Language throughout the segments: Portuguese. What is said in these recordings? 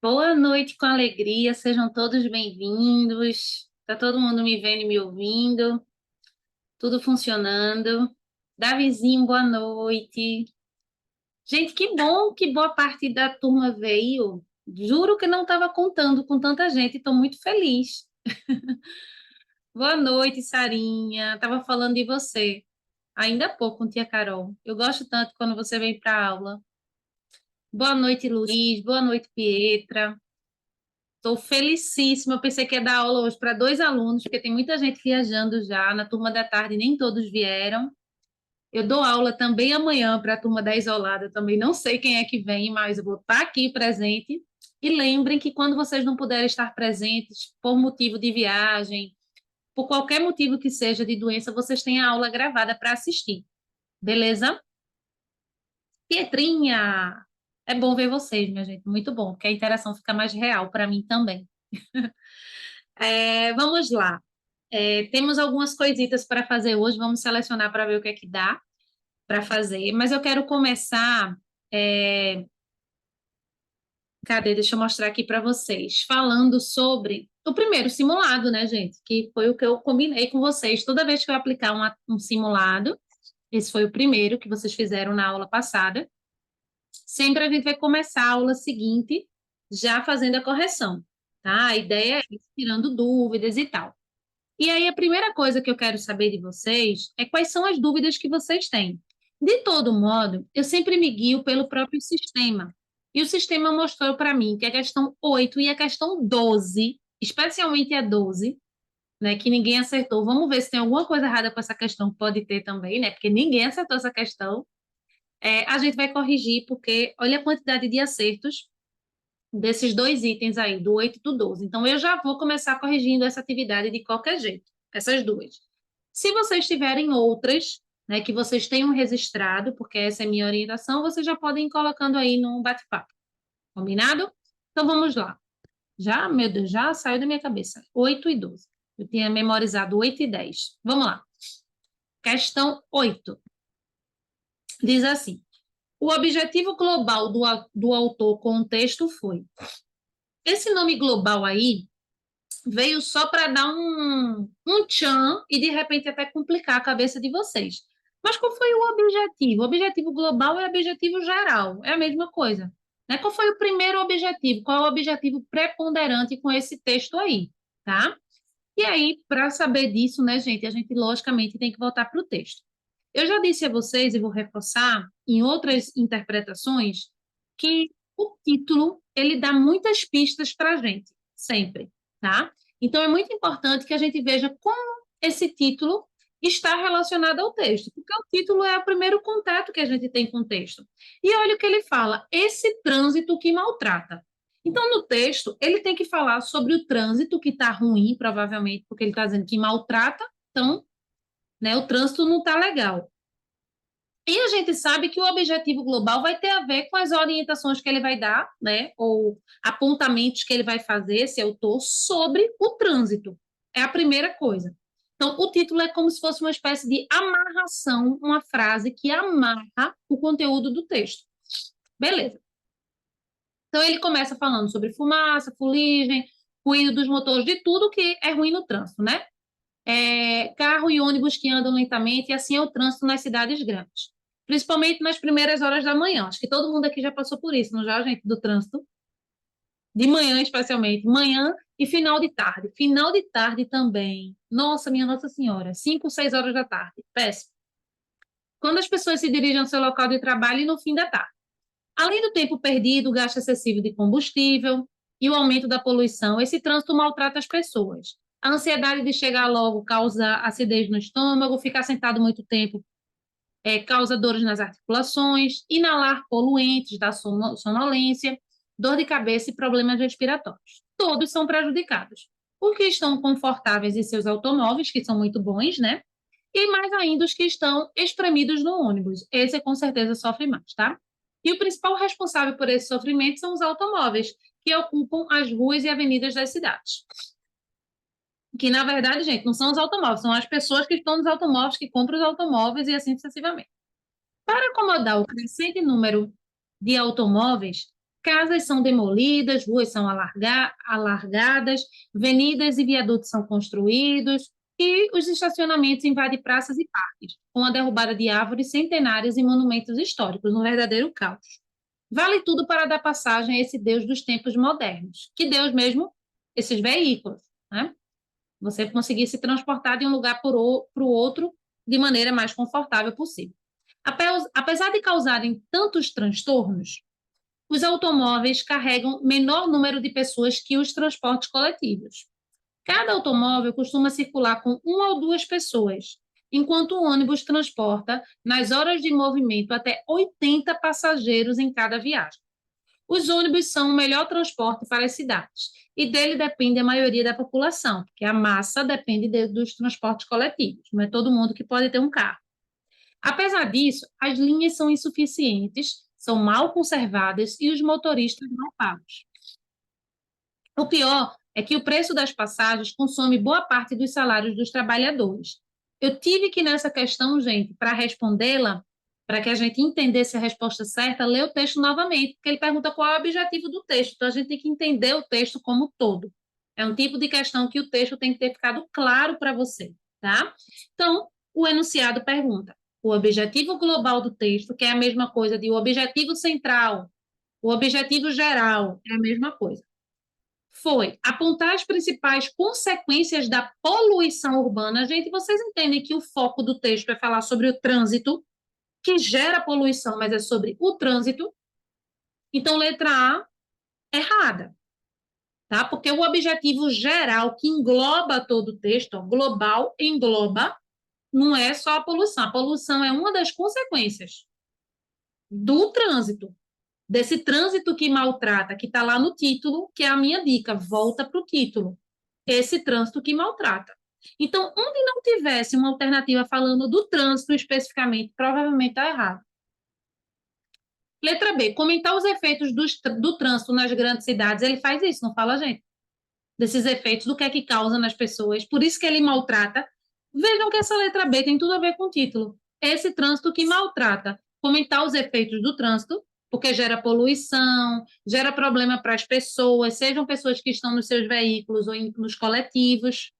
Boa noite com alegria, sejam todos bem-vindos. Tá todo mundo me vendo e me ouvindo, tudo funcionando. Davizinho, boa noite. Gente, que bom que boa parte da turma veio. Juro que não estava contando com tanta gente, estou muito feliz. Boa noite, Sarinha. Tava falando de você ainda há pouco com tia Carol. Eu gosto tanto quando você vem para a aula. Boa noite, Luiz. Boa noite, Pietra. Estou felicíssima. Eu pensei que ia dar aula hoje para dois alunos, porque tem muita gente viajando já. Na turma da tarde, nem todos vieram. Eu dou aula também amanhã para a turma da Isolada. Eu também não sei quem é que vem, mas eu vou estar aqui presente. E lembrem que quando vocês não puderem estar presentes por motivo de viagem, por qualquer motivo que seja de doença, vocês têm a aula gravada para assistir. Beleza? Pietrinha! É bom ver vocês, minha gente. Muito bom, porque a interação fica mais real para mim também. Vamos lá. Temos algumas coisitas para fazer hoje, vamos selecionar para ver o que é que dá para fazer, mas eu quero começar. é, Cadê? Deixa eu mostrar aqui para vocês, falando sobre o primeiro simulado, né, gente? Que foi o que eu combinei com vocês. Toda vez que eu aplicar um simulado, esse foi o primeiro que vocês fizeram na aula passada, sempre a gente vai começar a aula seguinte já fazendo a correção, tá? A ideia é ir tirando dúvidas e tal. E aí, a primeira coisa que eu quero saber de vocês é quais são as dúvidas que vocês têm. De todo modo, eu sempre me guio pelo próprio sistema. E o sistema mostrou para mim que a questão 8 e a questão 12, especialmente a 12, né, que ninguém acertou. Vamos ver se tem alguma coisa errada com essa questão, pode ter também, né, porque ninguém acertou essa questão. A gente vai corrigir, porque olha a quantidade de acertos desses dois itens aí, do 8 e do 12. Então, eu já vou começar corrigindo essa atividade de qualquer jeito, essas duas. Se vocês tiverem outras, né, que vocês tenham registrado, porque essa é a minha orientação, vocês já podem ir colocando aí no bate-papo. Combinado? Então, vamos lá. Já, meu Deus, já saiu da minha cabeça. 8 e 12. Eu tinha memorizado 8 e 10. Vamos lá. Questão 8. Diz assim: o objetivo global do autor com o texto foi. Esse nome global aí veio só para dar um tchan e de repente até complicar a cabeça de vocês. Mas qual foi o objetivo? O objetivo global é o objetivo geral, é a mesma coisa. Né? Qual foi o primeiro objetivo? Qual é o objetivo preponderante com esse texto aí? Tá? E aí, para saber disso, né, gente, a gente logicamente tem que voltar para o texto. Eu já disse a vocês, e vou reforçar em outras interpretações, que o título ele dá muitas pistas para a gente, sempre, tá? Então é muito importante que a gente veja como esse título está relacionado ao texto, porque o título é o primeiro contato que a gente tem com o texto. E olha o que ele fala: esse trânsito que maltrata. Então, no texto, ele tem que falar sobre o trânsito que está ruim, provavelmente, porque ele está dizendo que maltrata, então, né, o trânsito não está legal. E a gente sabe que o objetivo global vai ter a ver com as orientações que ele vai dar, né, ou apontamentos que ele vai fazer, esse autor, sobre o trânsito. É a primeira coisa. Então, o título é como se fosse uma espécie de amarração, uma frase que amarra o conteúdo do texto. Beleza. Então, ele começa falando sobre fumaça, fuligem, ruído dos motores, de tudo que é ruim no trânsito, né? Carro e ônibus que andam lentamente, e assim é o trânsito nas cidades grandes. Principalmente nas primeiras horas da manhã. Acho que todo mundo aqui já passou por isso, não já, gente, do trânsito? De manhã, especialmente. Manhã e final de tarde. Final de tarde também. Nossa, minha Nossa Senhora. 5, 6 horas da tarde. Péssimo. Quando as pessoas se dirigem ao seu local de trabalho e no fim da tarde. Além do tempo perdido, o gasto excessivo de combustível e o aumento da poluição, esse trânsito maltrata as pessoas. A ansiedade de chegar logo causa acidez no estômago, ficar sentado muito tempo causa dores nas articulações, inalar poluentes da sonolência, dor de cabeça e problemas respiratórios. Todos são prejudicados. Os que estão confortáveis em seus automóveis, que são muito bons, né? E mais ainda os que estão espremidos no ônibus. Esse com certeza sofre mais, tá? E o principal responsável por esse sofrimento são os automóveis, que ocupam as ruas e avenidas das cidades. Que, na verdade, gente, não são os automóveis, são as pessoas que estão nos automóveis, que compram os automóveis e assim sucessivamente. Para acomodar o crescente número de automóveis, Casas são demolidas, ruas são alargadas, avenidas e viadutos são construídos, e os estacionamentos invadem praças e parques, com a derrubada de árvores centenárias e monumentos históricos, um verdadeiro caos. Vale tudo para dar passagem a esse Deus dos tempos modernos. Que Deus mesmo? Esses veículos, né? Você conseguir se transportar de um lugar para o outro de maneira mais confortável possível. Apesar de causarem tantos transtornos, os automóveis carregam menor número de pessoas que os transportes coletivos. Cada automóvel costuma circular com uma ou duas pessoas, enquanto o ônibus transporta, nas horas de movimento, até 80 passageiros em cada viagem. Os ônibus são o melhor transporte para as cidades, e dele depende a maioria da população, porque a massa depende dos transportes coletivos, não é todo mundo que pode ter um carro. Apesar disso, as linhas são insuficientes, são mal conservadas e os motoristas mal pagos. O pior é que o preço das passagens consome boa parte dos salários dos trabalhadores. Eu tive que, nessa questão, gente, para respondê-la, para que a gente entendesse a resposta certa, ler o texto novamente, porque ele pergunta qual é o objetivo do texto. Então, a gente tem que entender o texto como um todo. É um tipo de questão que o texto tem que ter ficado claro para você, tá? Então, o enunciado pergunta: o objetivo global do texto, que é a mesma coisa de o objetivo central, o objetivo geral, é a mesma coisa, foi apontar as principais consequências da poluição urbana. Gente, vocês entendem que o foco do texto é falar sobre o trânsito, que gera poluição, mas é sobre o trânsito. Então, letra A, errada, tá? Porque o objetivo geral, que engloba todo o texto, ó, global, engloba, não é só a poluição. A poluição é uma das consequências do trânsito, desse trânsito que maltrata, que está lá no título, que é a minha dica, volta para o título. Esse trânsito que maltrata. Então, onde não tivesse uma alternativa falando do trânsito especificamente, provavelmente está errado. Letra B, comentar os efeitos do trânsito nas grandes cidades. Ele faz isso, não fala, gente? Desses efeitos, do que é que causa nas pessoas. Por isso que ele maltrata. Vejam que essa letra B tem tudo a ver com o título. Esse trânsito que maltrata. Comentar os efeitos do trânsito, porque gera poluição, gera problema para as pessoas, sejam pessoas que estão nos seus veículos ou nos coletivos,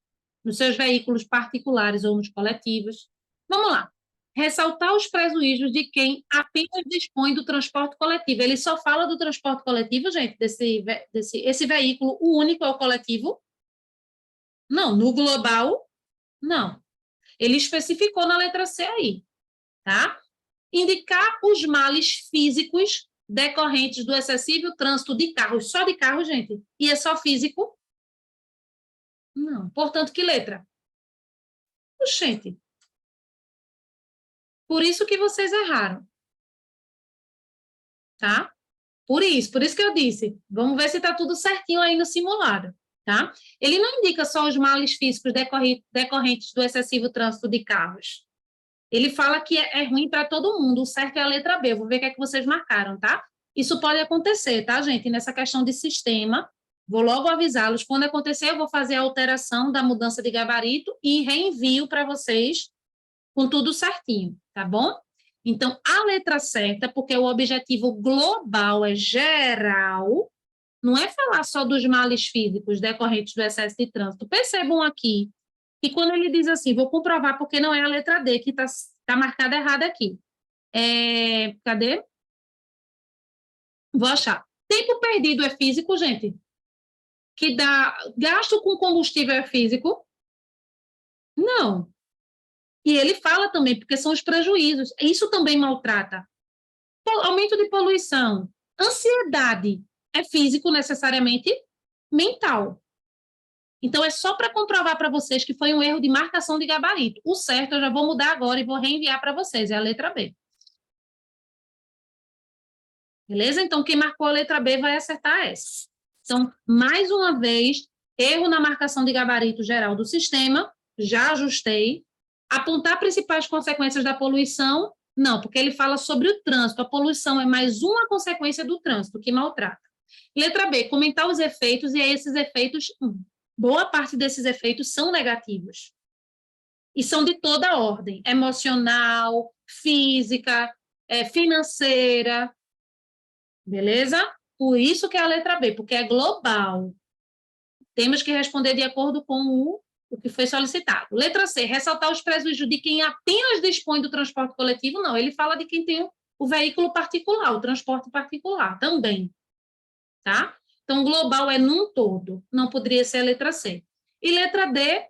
nos seus veículos particulares ou nos coletivos. Vamos lá. Ressaltar os prejuízos de quem apenas dispõe do transporte coletivo. Ele só fala do transporte coletivo, gente, esse veículo, o único é o coletivo? Não, no global, não. Ele especificou na letra C aí, tá? Indicar os males físicos decorrentes do excessivo trânsito de carros. Só de carro, gente? E é só físico? Não. Portanto, que letra? Oxente. Por isso que vocês erraram. Tá? Por isso que eu disse. Vamos ver se está tudo certinho aí no simulado, tá? Ele não indica só os males físicos decorrentes do excessivo trânsito de carros. Ele fala que é ruim para todo mundo. O certo é a letra B. Eu vou ver o que é que vocês marcaram, tá? Isso pode acontecer, tá, gente? Nessa questão de sistema, vou logo avisá-los. Quando acontecer, eu vou fazer a alteração da mudança de gabarito e reenvio para vocês com tudo certinho, tá bom? Então, a letra certa, porque o objetivo global é geral, não é falar só dos males físicos decorrentes do excesso de trânsito. Percebam aqui que quando ele diz assim, vou comprovar porque não é a letra D que tá marcada errada aqui. Cadê? Vou achar. Tempo perdido é físico, gente? Que dá gasto com combustível é físico? Não. E ele fala também, porque são os prejuízos. Isso também maltrata. Aumento de poluição. Ansiedade é físico necessariamente? Mental. Então, é só para comprovar para vocês que foi um erro de marcação de gabarito. O certo eu já vou mudar agora e vou reenviar para vocês, é a letra B. Beleza? Então, quem marcou a letra B vai acertar essa. Então, mais uma vez, erro na marcação de gabarito geral do sistema, já ajustei. Apontar principais consequências da poluição, não, porque ele fala sobre o trânsito. A poluição é mais uma consequência do trânsito que maltrata. Letra B, comentar os efeitos, e aí esses efeitos, boa parte desses efeitos são negativos. E são de toda a ordem, emocional, física, financeira, beleza? Por isso que é a letra B, porque é global. Temos que responder de acordo com o que foi solicitado. Letra C, ressaltar os prejuízos de quem apenas dispõe do transporte coletivo. Não, ele fala de quem tem o veículo particular, o transporte particular também, tá? Então, global é num todo, não poderia ser a letra C. E letra D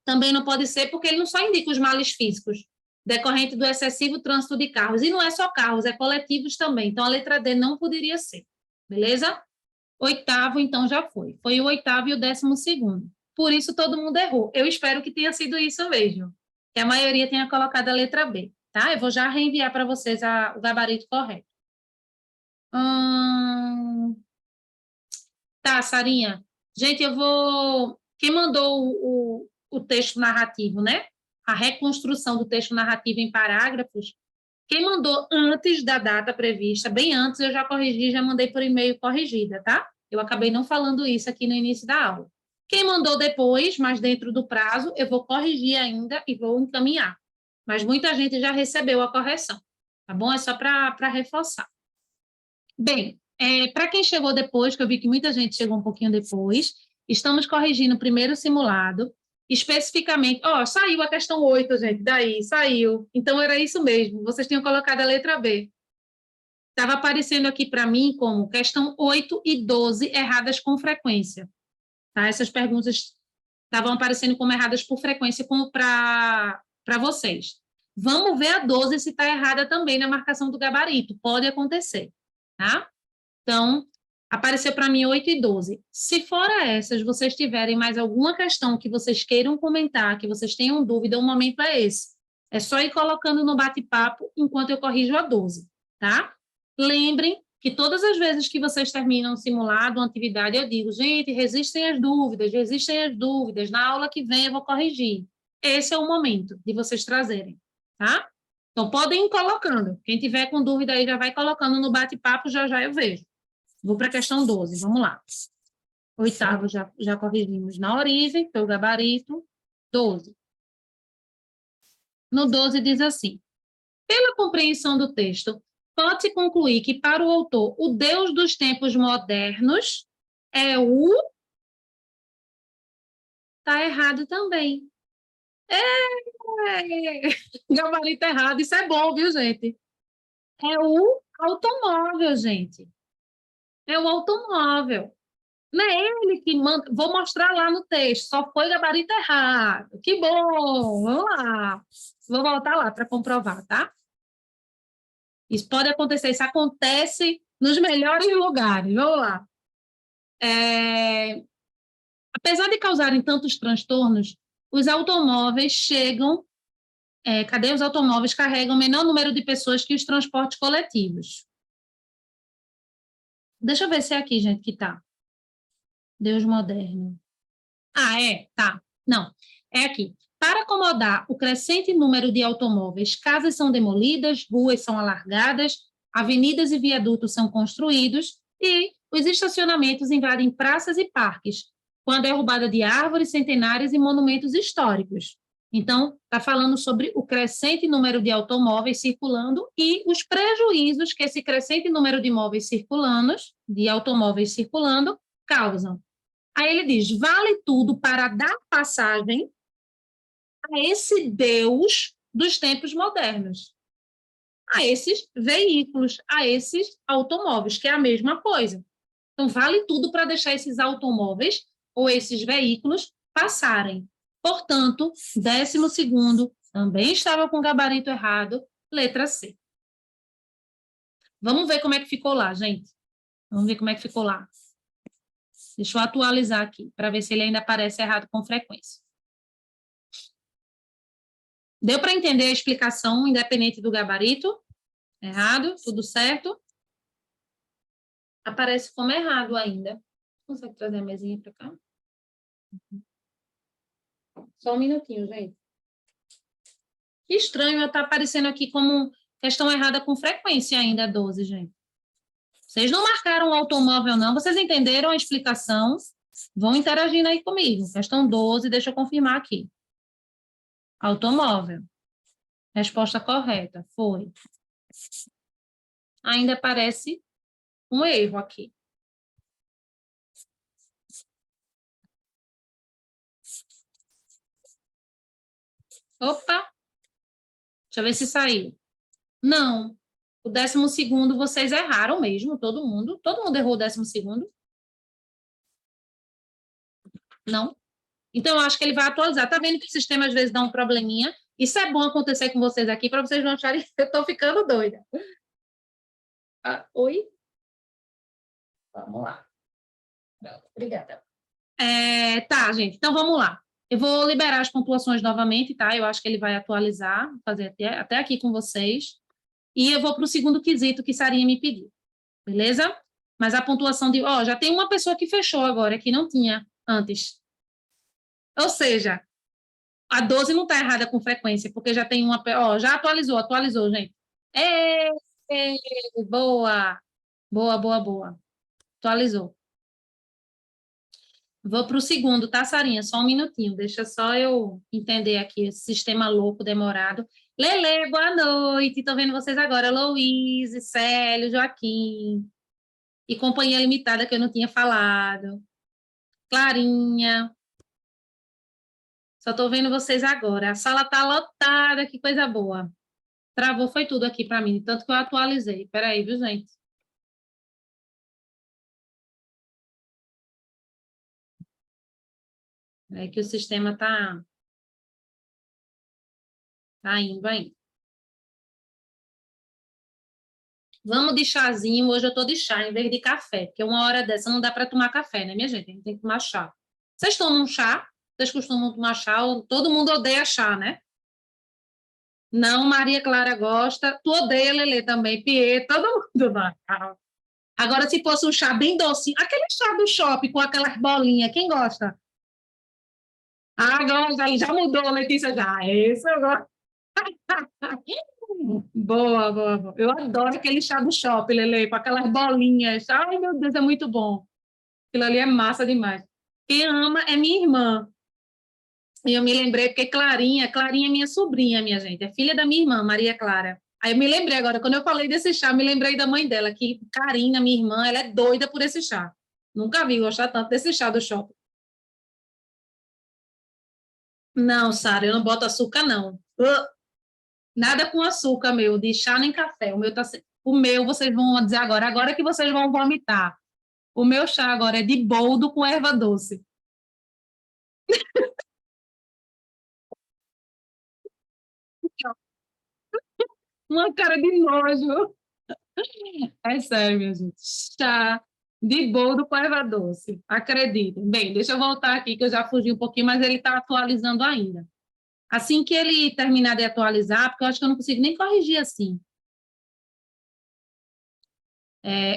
também não pode ser, porque ele não só indica os males físicos, decorrente do excessivo trânsito de carros, e não é só carros, é coletivos também. Então, a letra D não poderia ser, beleza? Oitavo, então, já foi. Foi o oitavo e o 12º. Por isso, todo mundo errou. Eu espero que tenha sido isso mesmo, que a maioria tenha colocado a letra B, tá? Eu vou já reenviar para vocês o gabarito correto. Tá, Sarinha. Gente, eu vou... Quem mandou o texto narrativo, né? A reconstrução do texto narrativo em parágrafos, quem mandou antes da data prevista, bem antes, eu já corrigi, já mandei por e-mail corrigida, tá? Eu acabei não falando isso aqui no início da aula. Quem mandou depois, mas dentro do prazo, eu vou corrigir ainda e vou encaminhar. Mas muita gente já recebeu a correção, tá bom? É só para reforçar. Bem, para quem chegou depois, que eu vi que muita gente chegou um pouquinho depois, estamos corrigindo o primeiro simulado, especificamente, saiu a questão 8, gente, daí, saiu. Então, era isso mesmo, vocês tinham colocado a letra B. Estava aparecendo aqui para mim como questão 8 e 12 erradas com frequência. Tá? Essas perguntas estavam aparecendo como erradas por frequência para vocês. Vamos ver a 12 se está errada também na marcação do gabarito. Pode acontecer, tá? Então, apareceu para mim 8 e 12. Se fora essas, vocês tiverem mais alguma questão que vocês queiram comentar, que vocês tenham dúvida, o momento é esse. É só ir colocando no bate-papo enquanto eu corrijo a 12, tá? Lembrem que todas as vezes que vocês terminam um simulado, uma atividade, eu digo, gente, resistem às dúvidas, na aula que vem eu vou corrigir. Esse é o momento de vocês trazerem, tá? Então, podem ir colocando. Quem tiver com dúvida aí já vai colocando no bate-papo, já já eu vejo. Vou para a questão 12, vamos lá. Oitavo já corrigimos na origem, foi o gabarito. 12. No 12 diz assim: pela compreensão do texto, pode-se concluir que, para o autor, o Deus dos tempos modernos é o... Está errado também. Gabarito errado, isso é bom, viu, gente? É o automóvel, gente. É o automóvel. Não é ele que manda. Vou mostrar lá no texto, só foi gabarito errado. Que bom! Vamos lá. Vou voltar lá para comprovar, tá? Isso pode acontecer, isso acontece nos melhores lugares. Vamos lá. Apesar de causarem tantos transtornos, os automóveis chegam. Cadê os automóveis? Carregam o menor número de pessoas que os transportes coletivos. Deixa eu ver se é aqui, gente, que tá. Deus moderno. Tá. Não, é aqui. Para acomodar o crescente número de automóveis, casas são demolidas, ruas são alargadas, avenidas e viadutos são construídos e os estacionamentos invadem praças e parques, com a derrubada de árvores centenárias e monumentos históricos. Então, está falando sobre o crescente número de automóveis circulando e os prejuízos que esse crescente número de automóveis circulando, causam. Aí ele diz, vale tudo para dar passagem a esse Deus dos tempos modernos, a esses veículos, a esses automóveis, que é a mesma coisa. Então, vale tudo para deixar esses automóveis ou esses veículos passarem. Portanto, 12º também estava com gabarito errado, letra C. Vamos ver como é que ficou lá, gente. Vamos ver como é que ficou lá. Deixa eu atualizar aqui, para ver se ele ainda aparece errado com frequência. Deu para entender a explicação, independente do gabarito? Errado? Tudo certo? Aparece como errado ainda. Consegue trazer a mesinha para cá? Só um minutinho, gente. Que estranho, está aparecendo aqui como questão errada com frequência ainda, 12, gente. Vocês não marcaram o automóvel, não? Vocês entenderam a explicação? Vão interagindo aí comigo. Questão 12, deixa eu confirmar aqui. Automóvel. Resposta correta, foi. Ainda aparece um erro aqui. Opa, deixa eu ver se saiu. Não, o 12º vocês erraram mesmo, todo mundo errou o 12º? Não. Então, eu acho que ele vai atualizar. Tá vendo que o sistema às vezes dá um probleminha? Isso é bom acontecer com vocês aqui, para vocês não acharem que eu estou ficando doida. Ah, oi? Vamos lá. Obrigada. Tá, gente, então vamos lá. Eu vou liberar as pontuações novamente, tá? Eu acho que ele vai atualizar, fazer até aqui com vocês. E eu vou para o segundo quesito que Sarinha me pediu, beleza? Mas a pontuação de... Ó, já tem uma pessoa que fechou agora, que não tinha antes. Ou seja, a 12 não está errada com frequência, porque já tem uma... Ó, já atualizou, gente. É, boa, boa, boa, boa. Atualizou. Vou para o segundo, tá, Sarinha? Só um minutinho, deixa só eu entender aqui esse sistema louco, demorado. Lele, boa noite, estou vendo vocês agora. Luiz, Célio, Joaquim. E companhia limitada que eu não tinha falado. Clarinha. Só estou vendo vocês agora. A sala está lotada, que coisa boa. Travou, foi tudo aqui para mim, tanto que eu atualizei. Espera aí, viu, gente? É que o sistema tá indo aí. Vamos de chazinho. Hoje eu tô de chá em vez de café, porque uma hora dessa não dá para tomar café, né, minha gente? A gente tem que tomar chá. Vocês tomam chá? Vocês costumam tomar chá? Todo mundo odeia chá, né? Não, Maria Clara gosta. Tu odeia, Lelê, também. Pierre, todo mundo vai. Agora, se fosse um chá bem docinho, aquele chá do shopping com aquelas bolinhas, quem gosta? Ah, gosta, já mudou, Letícia, já. Isso eu gosto. Boa, boa, boa. Eu adoro aquele chá do shopping, Lele, com aquelas bolinhas. Ai, meu Deus, é muito bom. Aquilo ali é massa demais. Quem ama é minha irmã. E eu me lembrei, porque Clarinha é minha sobrinha, minha gente. É filha da minha irmã, Maria Clara. Aí eu me lembrei agora, quando eu falei desse chá, me lembrei da mãe dela, que Karina, minha irmã, ela é doida por esse chá. Nunca vi gostar tanto desse chá do shopping. Não, Sara, eu não boto açúcar, não. Nada com açúcar, meu, de chá nem café. O meu, vocês vão dizer agora que vocês vão vomitar. O meu chá agora é de boldo com erva doce. Uma cara de nojo. É sério, minha gente. Chá de boldo com erva doce. Acreditem. Bem, deixa eu voltar aqui, que eu já fugi um pouquinho, mas ele está atualizando ainda. Assim que ele terminar de atualizar, porque eu acho que eu não consigo nem corrigir assim.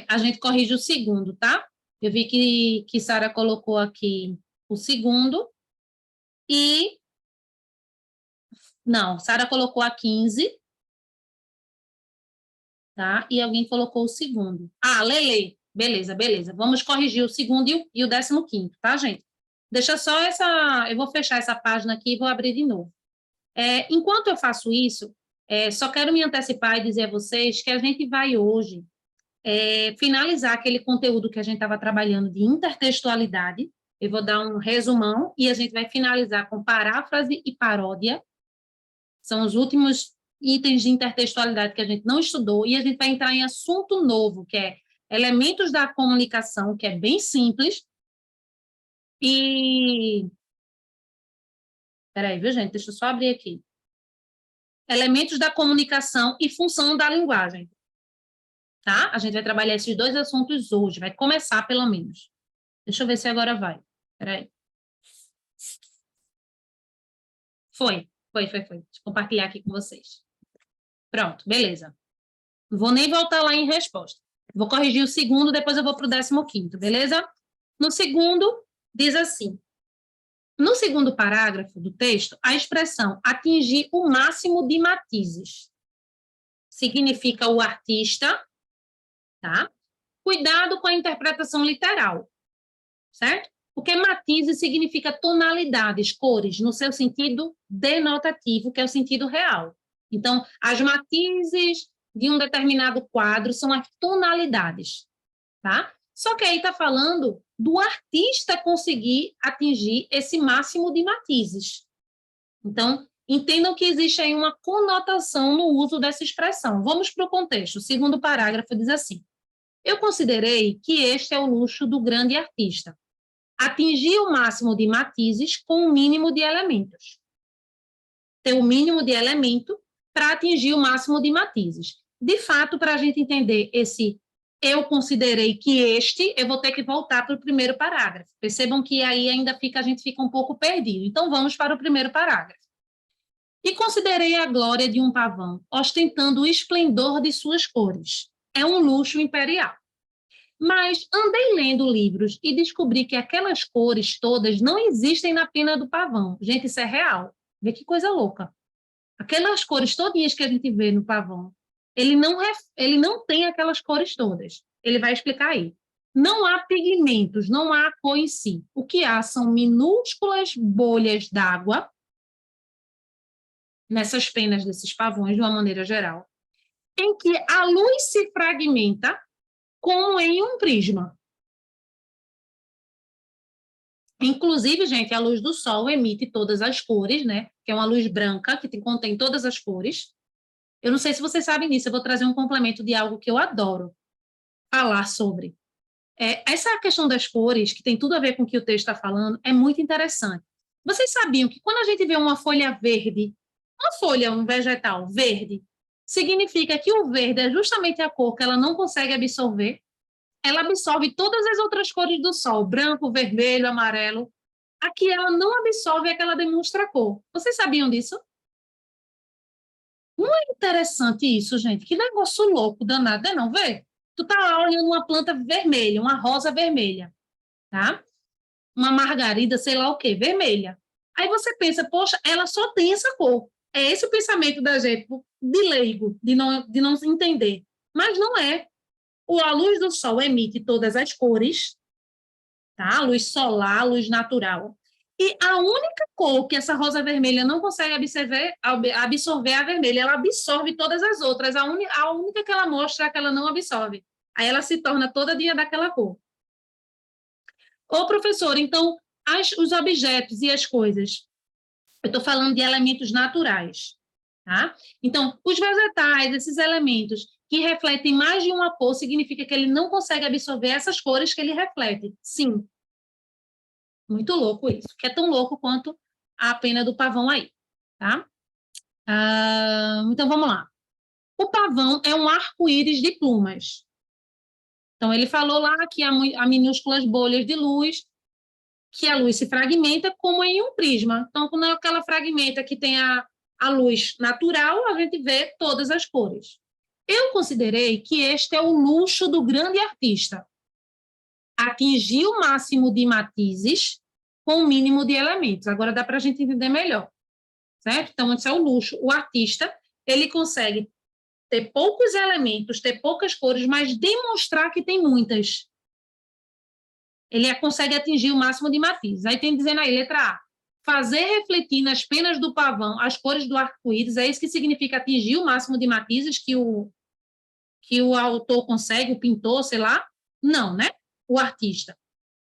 A gente corrige o segundo, tá? Eu vi que Sara colocou aqui o segundo e... Não, Sara colocou a 15, tá? E alguém colocou o segundo. Ah, Lele. Beleza, beleza. Vamos corrigir o segundo e o 15º, tá, gente? Deixa só essa... Eu vou fechar essa página aqui e vou abrir de novo. Enquanto eu faço isso, só quero me antecipar e dizer a vocês que a gente vai hoje finalizar aquele conteúdo que a gente estava trabalhando de intertextualidade. Eu vou dar um resumão e a gente vai finalizar com paráfrase e paródia. São os últimos itens de intertextualidade que a gente não estudou, e a gente vai entrar em assunto novo, que é elementos da comunicação, que é bem simples. E... Peraí, viu, gente? Deixa eu só abrir aqui. Elementos da comunicação e função da linguagem. Tá? A gente vai trabalhar esses dois assuntos hoje, vai começar pelo menos. Deixa eu ver se agora vai. Peraí. Foi. Deixa eu compartilhar aqui com vocês. Pronto, beleza. Não vou nem voltar lá em resposta. Vou corrigir o segundo, depois eu vou para o 15º, beleza? No segundo, diz assim. No segundo parágrafo do texto, a expressão atingir o máximo de matizes significa o artista, tá? Cuidado com a interpretação literal, certo? Porque matizes significa tonalidades, cores, no seu sentido denotativo, que é o sentido real. Então, as matizes de um determinado quadro são as tonalidades. tá? Só que aí está falando do artista conseguir atingir esse máximo de matizes. Então, entendam que existe aí uma conotação no uso dessa expressão. Vamos para o contexto. O segundo parágrafo diz assim: eu considerei que este é o luxo do grande artista. Atingir o máximo de matizes com o mínimo de elementos. Ter o mínimo de elemento para atingir o máximo de matizes. De fato, para a gente entender esse eu considerei que este, eu vou ter que voltar para o primeiro parágrafo. Percebam que aí ainda a gente fica um pouco perdido. Então, vamos para o primeiro parágrafo. E considerei a glória de um pavão, ostentando o esplendor de suas cores. É um luxo imperial. Mas andei lendo livros e descobri que aquelas cores todas não existem na pena do pavão. Gente, isso é real. Vê que coisa louca. Aquelas cores todinhas que a gente vê no pavão, ele não tem aquelas cores todas. Ele vai explicar aí. Não há pigmentos, não há cor em si. O que há são minúsculas bolhas d'água nessas penas desses pavões, de uma maneira geral, em que a luz se fragmenta como em um prisma. Inclusive, gente, a luz do sol emite todas as cores, né? Que é uma luz branca que contém todas as cores. Eu não sei se vocês sabem disso, eu vou trazer um complemento de algo que eu adoro falar sobre. Essa questão das cores, que tem tudo a ver com o que o texto está falando, é muito interessante. Vocês sabiam que quando a gente vê uma folha verde, uma folha, um vegetal verde, significa que o verde é justamente a cor que ela não consegue absorver? Ela absorve todas as outras cores do sol, branco, vermelho, amarelo. A que ela não absorve é que ela demonstra a cor. Vocês sabiam disso? Não é interessante isso, gente? Que negócio louco, danado, não vê? Tu tá olhando uma planta vermelha, uma rosa vermelha, tá? Uma margarida, sei lá o quê, vermelha. Aí você pensa, poxa, ela só tem essa cor. É esse o pensamento da gente, de leigo, de não entender. Mas não é. A luz do sol emite todas as cores, tá? A luz solar, a luz natural. E a única cor que essa rosa vermelha não consegue absorver é a vermelha. Ela absorve todas as outras. A única que ela mostra é que ela não absorve. Aí ela se torna toda dia daquela cor. Ô, professor, então, os objetos e as coisas. Eu estou falando de elementos naturais, tá? Então, os vegetais, esses elementos que refletem mais de uma cor, significa que ele não consegue absorver essas cores que ele reflete. Sim. Muito louco isso, que é tão louco quanto a pena do pavão aí, tá? Então, vamos lá. O pavão é um arco-íris de plumas. Então, ele falou lá que há minúsculas bolhas de luz, que a luz se fragmenta como em um prisma. Então, quando é aquela fragmenta que tem a luz natural, a gente vê todas as cores. Eu considerei que este é o luxo do grande artista. Atingir o máximo de matizes com o mínimo de elementos. Agora dá para a gente entender melhor, certo? Então, esse é o luxo. O artista, ele consegue ter poucos elementos, ter poucas cores, mas demonstrar que tem muitas. Ele consegue atingir o máximo de matizes. Aí tem dizendo aí, letra A, fazer refletir nas penas do pavão as cores do arco-íris, é isso que significa atingir o máximo de matizes que o autor consegue, o pintor, sei lá? Não, né? O artista.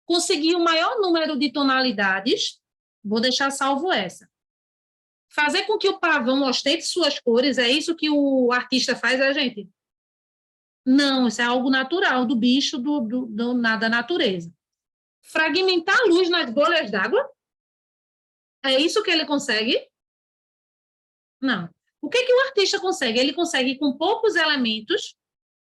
Conseguir o maior número de tonalidades, vou deixar salvo essa. Fazer com que o pavão ostente suas cores, é isso que o artista faz, gente? Não, isso é algo natural do bicho, da natureza. Fragmentar a luz nas bolhas d'água? É isso que ele consegue? Não. O que o artista consegue? Ele consegue, com poucos elementos,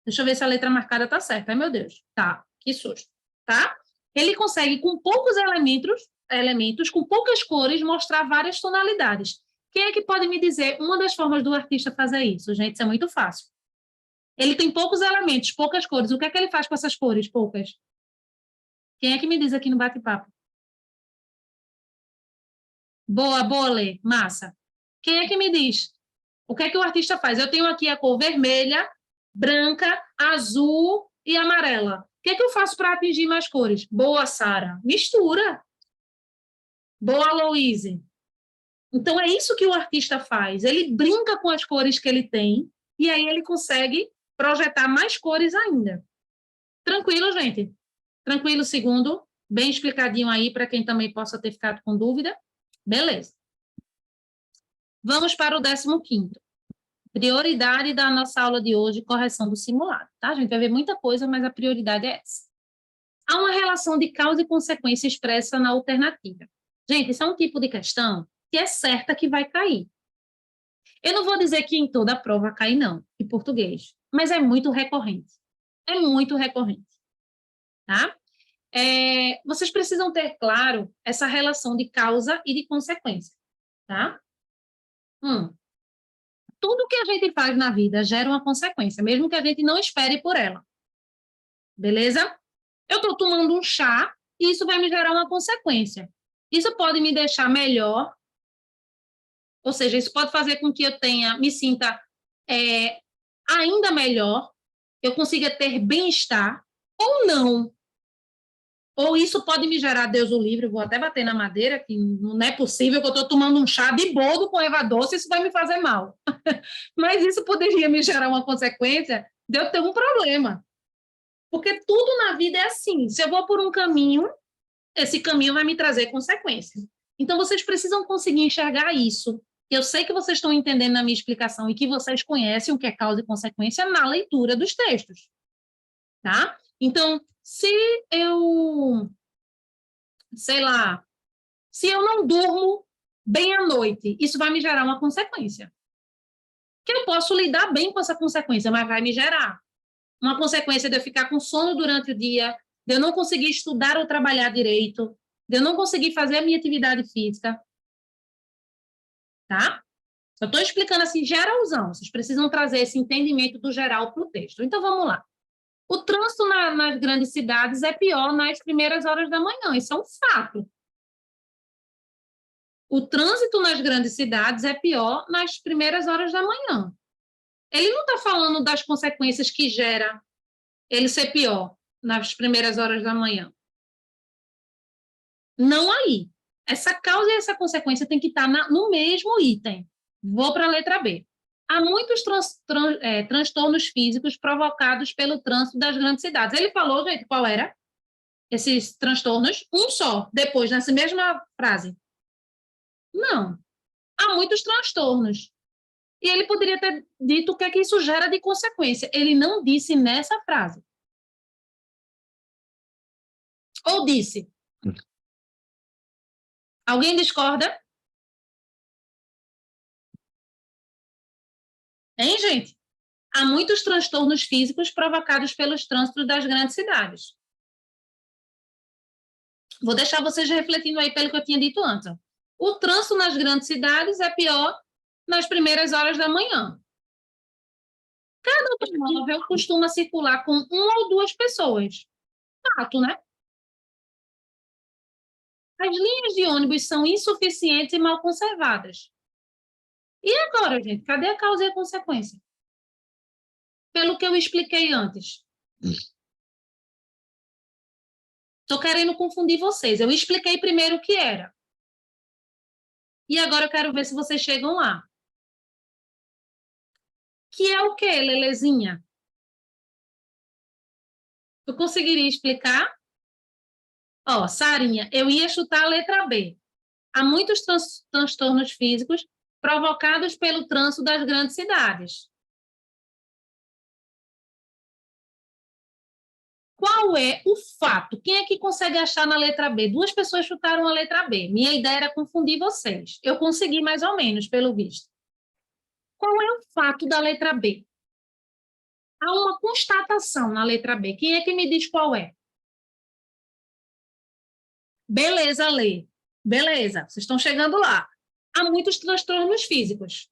deixa eu ver se a letra marcada está certa, ai meu Deus, tá, que susto, tá? Ele consegue, com poucos elementos, com poucas cores, mostrar várias tonalidades. Quem é que pode me dizer uma das formas do artista fazer isso? Gente, isso é muito fácil. Ele tem poucos elementos, poucas cores. O que é que ele faz com essas cores poucas? Quem é que me diz aqui no bate-papo? Boa, boa, Lê, massa. Quem é que me diz? O que é que o artista faz? Eu tenho aqui a cor vermelha, branca, azul e amarela. O que é que eu faço para atingir mais cores? Boa, Sara. Mistura. Boa, Louise. Então, é isso que o artista faz. Ele brinca com as cores que ele tem e aí ele consegue projetar mais cores ainda. Tranquilo, gente? Tranquilo, segundo? Bem explicadinho aí para quem também possa ter ficado com dúvida? Beleza. Vamos para o 15º. Prioridade da nossa aula de hoje, correção do simulado, tá? A gente vai ver muita coisa, mas a prioridade é essa. Há uma relação de causa e consequência expressa na alternativa. Gente, isso é um tipo de questão que é certa que vai cair. Eu não vou dizer que em toda a prova cai, não, em português, mas é muito recorrente. É muito recorrente, tá? Vocês precisam ter claro essa relação de causa e de consequência, tá? Tudo que a gente faz na vida gera uma consequência, mesmo que a gente não espere por ela. Beleza? Eu estou tomando um chá e isso vai me gerar uma consequência. Isso pode me deixar melhor, ou seja, isso pode fazer com que eu me sinta ainda melhor, eu consiga ter bem-estar, ou não. Ou isso pode me gerar, Deus o livre, eu vou até bater na madeira, que não é possível que eu estou tomando um chá de boldo com erva doce, isso vai me fazer mal. Mas isso poderia me gerar uma consequência de eu ter um problema. Porque tudo na vida é assim. Se eu vou por um caminho, esse caminho vai me trazer consequências. Então, vocês precisam conseguir enxergar isso. Eu sei que vocês estão entendendo na minha explicação e que vocês conhecem o que é causa e consequência na leitura dos textos. Tá? Então, se eu, sei lá, se eu não durmo bem à noite, isso vai me gerar uma consequência. Que eu posso lidar bem com essa consequência, mas vai me gerar uma consequência de eu ficar com sono durante o dia, de eu não conseguir estudar ou trabalhar direito, de eu não conseguir fazer a minha atividade física. Tá? Eu estou explicando assim, geralzão. Vocês precisam trazer esse entendimento do geral para o texto. Então, vamos lá. O trânsito nas grandes cidades é pior nas primeiras horas da manhã. Isso é um fato. O trânsito nas grandes cidades é pior nas primeiras horas da manhã. Ele não está falando das consequências que gera ele ser pior nas primeiras horas da manhã. Não aí. Essa causa e essa consequência tem que estar no mesmo item. Vou para a letra B. Há muitos transtornos físicos provocados pelo trânsito das grandes cidades. Ele falou, gente, qual era? Esses transtornos? Um só, depois, nessa mesma frase. Não. Há muitos transtornos. E ele poderia ter dito o que é que isso gera de consequência. Ele não disse nessa frase. Ou disse? Alguém discorda? Hein, gente? Há muitos transtornos físicos provocados pelos trânsitos das grandes cidades. Vou deixar vocês refletindo aí pelo que eu tinha dito antes. O trânsito nas grandes cidades é pior nas primeiras horas da manhã. Cada automóvel costuma circular com uma ou duas pessoas. Fato, né? As linhas de ônibus são insuficientes e mal conservadas. E agora, gente? Cadê a causa e a consequência? Pelo que eu expliquei antes. Estou querendo confundir vocês. Eu expliquei primeiro o que era. E agora eu quero ver se vocês chegam lá. Que é o quê, Lelezinha? Tu conseguiria explicar? Ó, Sarinha, eu ia chutar a letra B. Há muitos transtornos físicos provocados pelo trânsito das grandes cidades. Qual é o fato? Quem é que consegue achar na letra B? Duas pessoas chutaram a letra B. Minha ideia era confundir vocês. Eu consegui mais ou menos, pelo visto. Qual é o fato da letra B? Há uma constatação na letra B. Quem é que me diz qual é? Beleza, Lê. Beleza, vocês estão chegando lá. Há muitos transtornos físicos.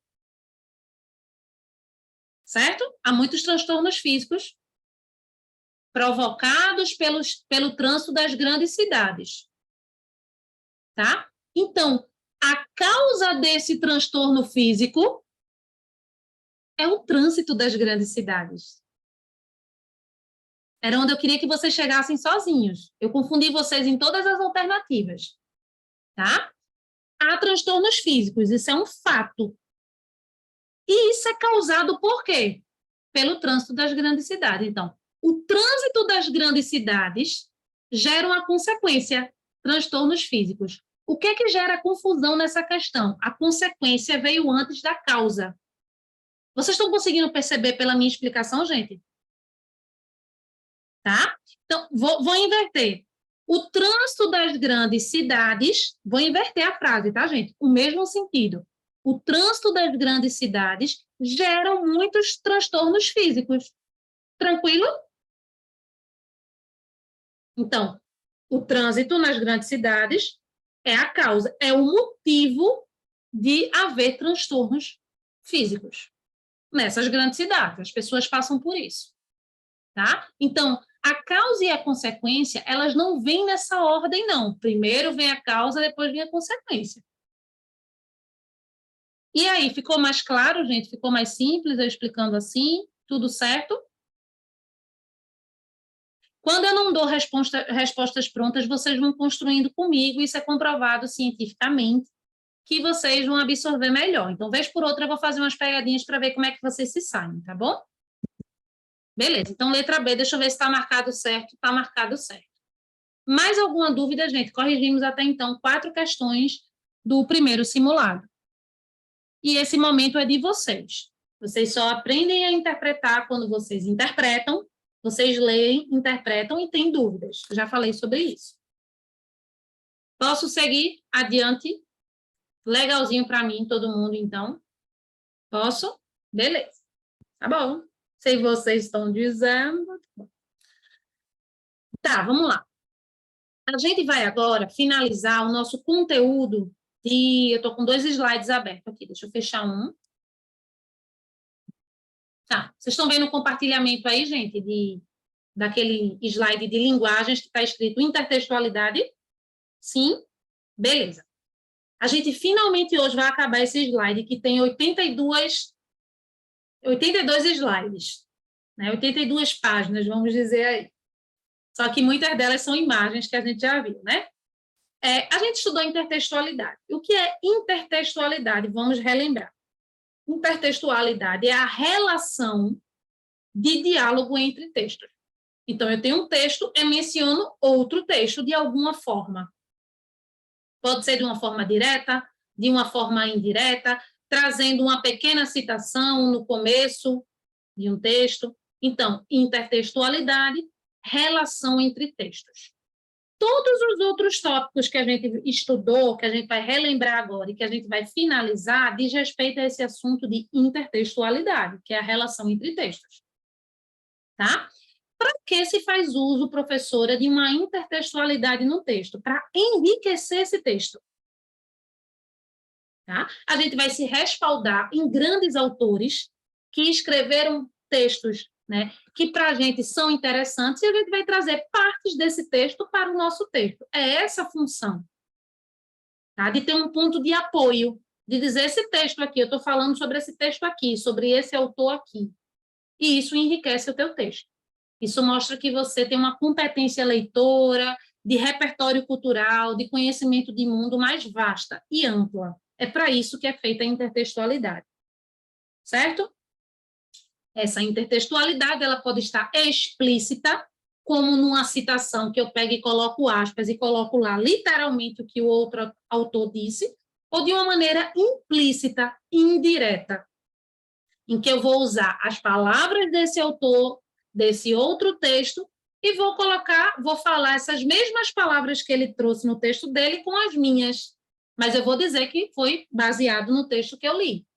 Certo? Há muitos transtornos físicos provocados pelo trânsito das grandes cidades. Tá? Então, a causa desse transtorno físico é o trânsito das grandes cidades. Era onde eu queria que vocês chegassem sozinhos. Eu confundi vocês em todas as alternativas. Tá? Há transtornos físicos, isso é um fato. E isso é causado por quê? Pelo trânsito das grandes cidades. Então, o trânsito das grandes cidades gera uma consequência, transtornos físicos. O que é que gera confusão nessa questão? A consequência veio antes da causa. Vocês estão conseguindo perceber pela minha explicação, gente? Tá? Então, vou inverter. O trânsito das grandes cidades, vou inverter a frase, tá, gente? O mesmo sentido. O trânsito das grandes cidades gera muitos transtornos físicos. Tranquilo? Então, o trânsito nas grandes cidades é a causa, é o motivo de haver transtornos físicos nessas grandes cidades. As pessoas passam por isso, tá? Então, a causa e a consequência, elas não vêm nessa ordem, não. Primeiro vem a causa, depois vem a consequência. E aí, ficou mais claro, gente? Ficou mais simples eu explicando assim? Tudo certo? Quando eu não dou respostas prontas, vocês vão construindo comigo, isso é comprovado cientificamente, que vocês vão absorver melhor. Então, vez por outra, eu vou fazer umas pegadinhas para ver como é que vocês se saem, tá bom? Beleza, então letra B, deixa eu ver se está marcado certo. Está marcado certo. Mais alguma dúvida, gente? Corrigimos até então 4 questões do primeiro simulado. E esse momento é de vocês. Vocês só aprendem a interpretar quando vocês interpretam, vocês leem, interpretam e têm dúvidas. Eu já falei sobre isso. Posso seguir adiante? Legalzinho para mim, todo mundo, então? Posso? Beleza. Tá bom. Se vocês estão dizendo. Tá, vamos lá. A gente vai agora finalizar o nosso conteúdo de... Eu estou com 2 slides abertos aqui. Deixa eu fechar um. Tá. Vocês estão vendo o compartilhamento aí, gente, daquele slide de linguagens que está escrito intertextualidade? Sim? Beleza. A gente finalmente hoje vai acabar esse slide que tem 82 slides, né? 82 páginas, vamos dizer aí. Só que muitas delas são imagens que a gente já viu, né? A gente estudou intertextualidade. O que é intertextualidade? Vamos relembrar. Intertextualidade é a relação de diálogo entre textos. Então, eu tenho um texto e menciono outro texto de alguma forma. Pode ser de uma forma direta, de uma forma indireta, trazendo uma pequena citação no começo de um texto. Então, intertextualidade, relação entre textos. Todos os outros tópicos que a gente estudou, que a gente vai relembrar agora e que a gente vai finalizar, diz respeito a esse assunto de intertextualidade, que é a relação entre textos. Tá? Para que se faz uso, professora, de uma intertextualidade no texto? Para enriquecer esse texto. Tá? A gente vai se respaldar em grandes autores que escreveram textos, né, que para a gente são interessantes, e a gente vai trazer partes desse texto para o nosso texto. É essa a função, tá? De ter um ponto de apoio, de dizer esse texto aqui, eu estou falando sobre esse texto aqui, sobre esse autor aqui. E isso enriquece o teu texto. Isso mostra que você tem uma competência leitora, de repertório cultural, de conhecimento de mundo mais vasta e ampla. É para isso que é feita a intertextualidade. Certo? Essa intertextualidade ela pode estar explícita, como numa citação que eu pego e coloco aspas e coloco lá literalmente o que o outro autor disse, ou de uma maneira implícita, indireta, em que eu vou usar as palavras desse autor, desse outro texto, e vou falar essas mesmas palavras que ele trouxe no texto dele com as minhas, mas eu vou dizer que foi baseado no texto que eu li.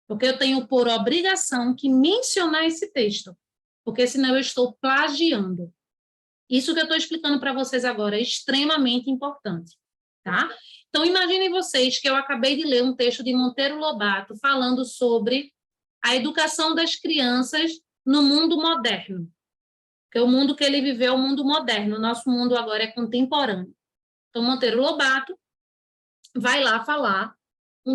Porque eu tenho por obrigação que mencionar esse texto, porque senão eu estou plagiando. Isso que eu estou explicando para vocês agora é extremamente importante, tá? Então, imaginem vocês que eu acabei de ler um texto de Monteiro Lobato falando sobre a educação das crianças no mundo moderno. Porque o mundo que ele viveu é o mundo moderno, o nosso mundo agora é contemporâneo. Então, Monteiro Lobato vai lá falar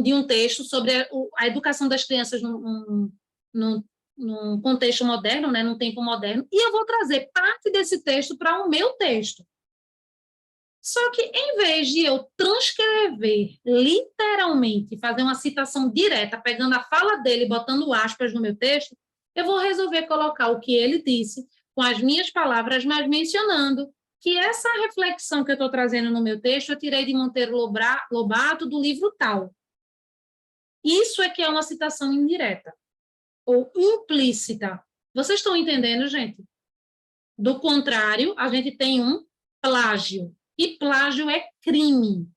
de um texto sobre a educação das crianças num contexto moderno, né, num tempo moderno, e eu vou trazer parte desse texto para o meu texto. Só que, em vez de eu transcrever literalmente, fazer uma citação direta, pegando a fala dele e botando aspas no meu texto, eu vou resolver colocar o que ele disse com as minhas palavras, mas mencionando que essa reflexão que eu estou trazendo no meu texto, eu tirei de Monteiro Lobato, do livro tal. Isso é que é uma citação indireta, ou implícita. Vocês estão entendendo, gente? Do contrário, a gente tem um plágio, e plágio é crime.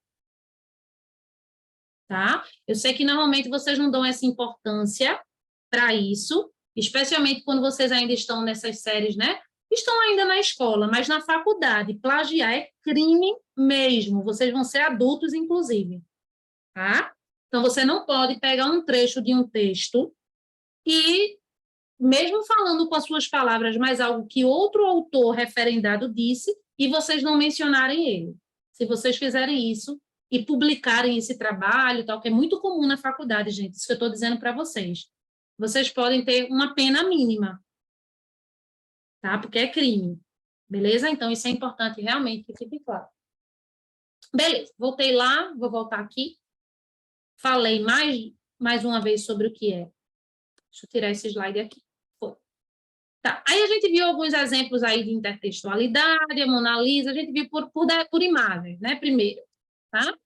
Tá? Eu sei que normalmente vocês não dão essa importância para isso, especialmente quando vocês ainda estão nessas séries, né? Estão ainda na escola, mas na faculdade, plagiar é crime mesmo. Vocês vão ser adultos, inclusive, tá? Então, você não pode pegar um trecho de um texto e, mesmo falando com as suas palavras, mas algo que outro autor referendado disse, e vocês não mencionarem ele. Se vocês fizerem isso e publicarem esse trabalho, tal, que é muito comum na faculdade, gente, isso que eu estou dizendo para vocês. Vocês podem ter uma pena mínima, tá? Porque é crime, beleza? Então, isso é importante realmente que fique claro. Beleza, voltei lá, vou voltar aqui. Falei mais uma vez sobre o que é. Deixa eu tirar esse slide aqui. Tá. Aí a gente viu alguns exemplos aí de intertextualidade, a Mona Lisa, a gente viu por imagens, né, primeiro, tá?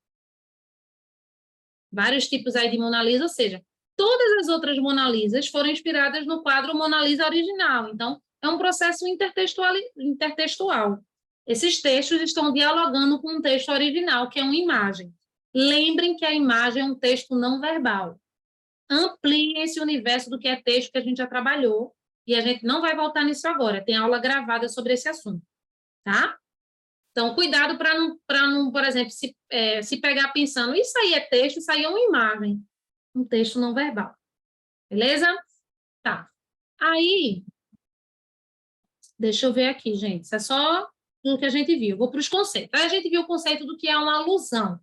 Vários tipos aí de Mona Lisa, ou seja, todas as outras Mona Lisas foram inspiradas no quadro Mona Lisa original, então é um processo intertextual. Esses textos estão dialogando com o texto original, que é uma imagem. Lembrem que a imagem é um texto não verbal. Ampliem esse universo do que é texto que a gente já trabalhou, e a gente não vai voltar nisso agora, tem aula gravada sobre esse assunto, tá? Então, cuidado para não, por exemplo, se pegar pensando, isso aí é texto, isso aí é uma imagem, um texto não verbal, beleza? Tá. Aí, deixa eu ver aqui, gente, isso é só o que a gente viu, vou para os conceitos. Aí a gente viu o conceito do que é uma alusão.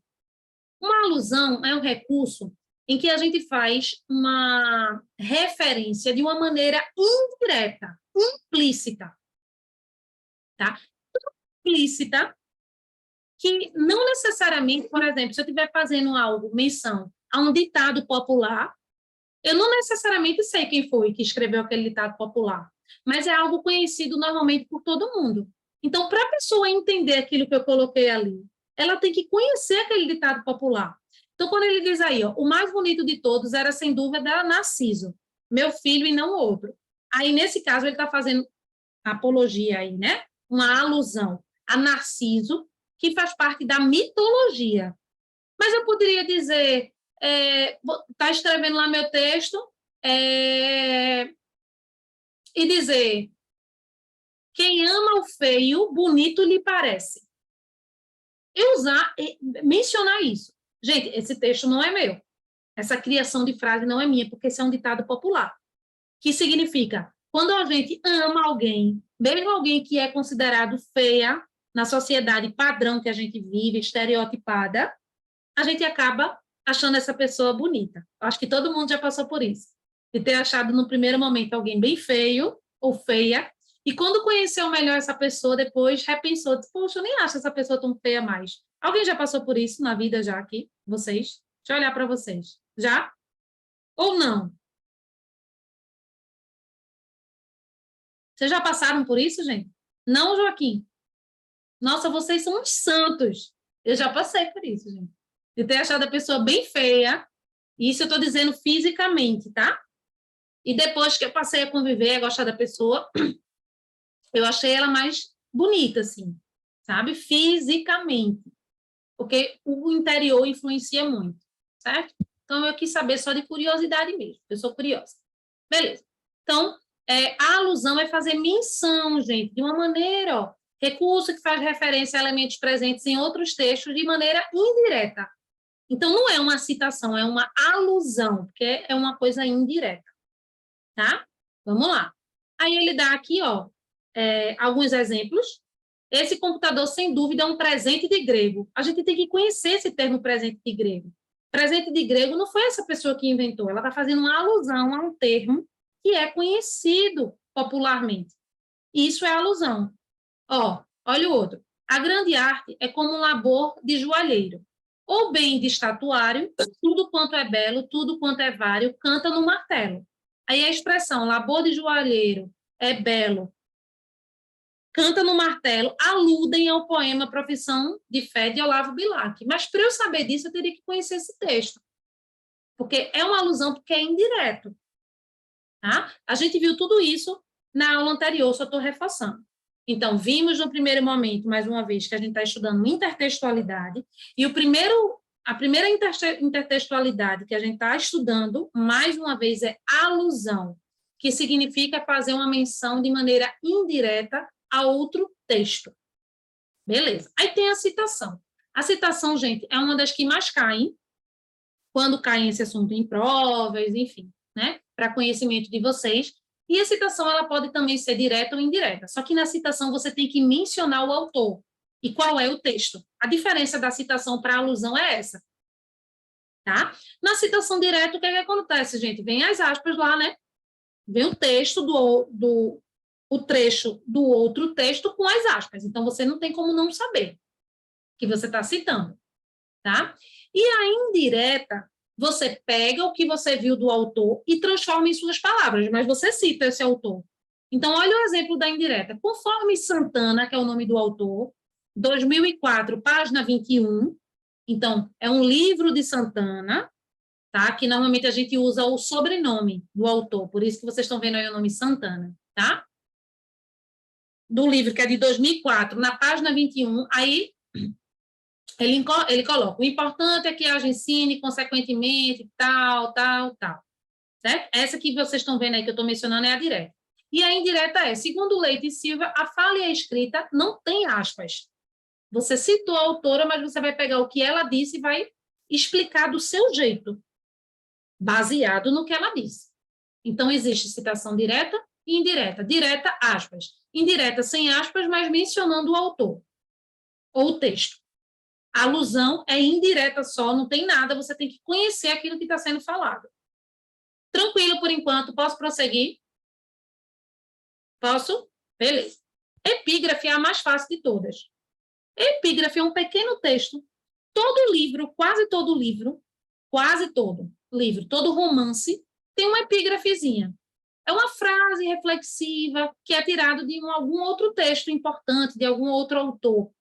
Uma alusão é um recurso em que a gente faz uma referência de uma maneira indireta, implícita, tá? Implícita, que não necessariamente, por exemplo, se eu estiver fazendo algo, menção a um ditado popular, eu não necessariamente sei quem foi que escreveu aquele ditado popular, mas é algo conhecido normalmente por todo mundo. Então, para a pessoa entender aquilo que eu coloquei ali, ela tem que conhecer aquele ditado popular. Então, quando ele diz aí, ó, o mais bonito de todos era, sem dúvida, Narciso, meu filho e não outro. Aí, nesse caso, ele está fazendo apologia aí, né? Uma alusão a Narciso, que faz parte da mitologia. Mas eu poderia dizer, tá escrevendo lá meu texto, e dizer, quem ama o feio, bonito lhe parece. Mencionar isso. Gente, esse texto não é meu. Essa criação de frase não é minha, porque esse é um ditado popular, que significa, quando a gente ama alguém, mesmo alguém que é considerado feia na sociedade padrão que a gente vive, estereotipada, a gente acaba achando essa pessoa bonita. Eu acho que todo mundo já passou por isso. De ter achado no primeiro momento alguém bem feio ou feia, e quando conheceu melhor essa pessoa, depois repensou, disse, poxa, eu nem acho essa pessoa tão feia mais. Alguém já passou por isso na vida já aqui? Vocês? Deixa eu olhar para vocês. Já? Ou não? Vocês já passaram por isso, gente? Não, Joaquim? Nossa, vocês são uns santos. Eu já passei por isso, gente. De ter achado a pessoa bem feia, e isso eu estou dizendo fisicamente, tá? E depois que eu passei a conviver, a gostar da pessoa, eu achei ela mais bonita, assim, sabe? Fisicamente. Porque o interior influencia muito, certo? Então, eu quis saber só de curiosidade mesmo. Eu sou curiosa. Beleza. Então, a alusão é fazer menção, gente, de uma maneira, ó, recurso que faz referência a elementos presentes em outros textos de maneira indireta. Então, não é uma citação, é uma alusão, porque é uma coisa indireta, tá? Vamos lá. Aí ele dá aqui, ó, alguns exemplos. Esse computador, sem dúvida, é um presente de grego. A gente tem que conhecer esse termo presente de grego. Presente de grego não foi essa pessoa que inventou, ela está fazendo uma alusão a um termo que é conhecido popularmente. Isso é alusão. Ó, olha o outro. A grande arte é como um labor de joalheiro, ou bem de estatuário, tudo quanto é belo, tudo quanto é vário, canta no martelo. Aí a expressão labor de joalheiro é belo, Canta no Martelo aludem ao poema Profissão de Fé de Olavo Bilac. Mas para eu saber disso, eu teria que conhecer esse texto. Porque é uma alusão, porque é indireto. Tá? A gente viu tudo isso na aula anterior, só estou reforçando. Então, vimos no primeiro momento, mais uma vez, que a gente está estudando intertextualidade, e a primeira intertextualidade que a gente está estudando, mais uma vez, é alusão, que significa fazer uma menção de maneira indireta a outro texto. Beleza. Aí tem a citação. A citação, gente, é uma das que mais caem, quando cai esse assunto em provas, enfim, né, para conhecimento de vocês. E a citação, ela pode também ser direta ou indireta, só que na citação você tem que mencionar o autor. E qual é o texto? A diferença da citação para a alusão é essa. Tá? Na citação direta, o que é que acontece, gente? Vem as aspas lá, né? Vem o texto o trecho do outro texto com as aspas. Então, você não tem como não saber que você está citando. Tá? E a indireta, você pega o que você viu do autor e transforma em suas palavras, mas você cita esse autor. Então, olha o exemplo da indireta. Conforme Santana, que é o nome do autor, 2004, página 21. Então, é um livro de Santana, tá? Que normalmente a gente usa o sobrenome do autor, por isso que vocês estão vendo aí o nome Santana, tá? Do livro, que é de 2004, na página 21, aí ele coloca, o importante é que haja ensine, consequentemente, tal. Certo? Essa que vocês estão vendo aí, que eu estou mencionando, é a direta. E a indireta é, segundo Leite e Silva, a fala e a escrita não tem aspas. Você citou a autora, mas você vai pegar o que ela disse e vai explicar do seu jeito, baseado no que ela disse. Então, existe citação direta e indireta. Direta, aspas. Indireta, sem aspas, mas mencionando o autor ou o texto. A alusão é indireta só, não tem nada, você tem que conhecer aquilo que está sendo falado. Tranquilo por enquanto, posso prosseguir? Posso? Beleza. Epígrafe é a mais fácil de todas. Epígrafe é um pequeno texto. Todo livro, todo livro, todo romance tem uma epígrafezinha. É uma frase reflexiva que é tirada de algum outro texto importante, de algum outro autor,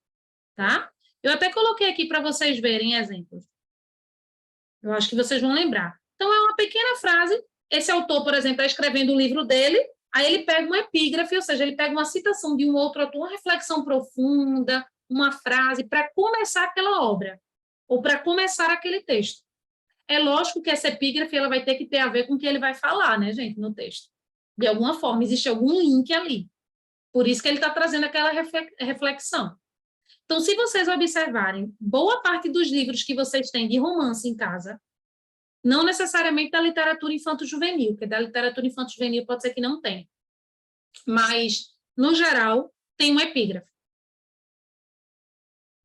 tá? Eu até coloquei aqui para vocês verem exemplos. Eu acho que vocês vão lembrar. Então, é uma pequena frase. Esse autor, por exemplo, está escrevendo o livro dele, aí ele pega uma epígrafe, ou seja, ele pega uma citação de um outro autor, uma reflexão profunda, uma frase, para começar aquela obra, ou para começar aquele texto. É lógico que essa epígrafe ela vai ter que ter a ver com o que ele vai falar, né, gente, no texto. De alguma forma, existe algum link ali. Por isso que ele está trazendo aquela reflexão. Então, se vocês observarem, boa parte dos livros que vocês têm de romance em casa, não necessariamente da literatura infanto-juvenil, porque da literatura infanto-juvenil pode ser que não tenha. Mas, no geral, tem uma epígrafe.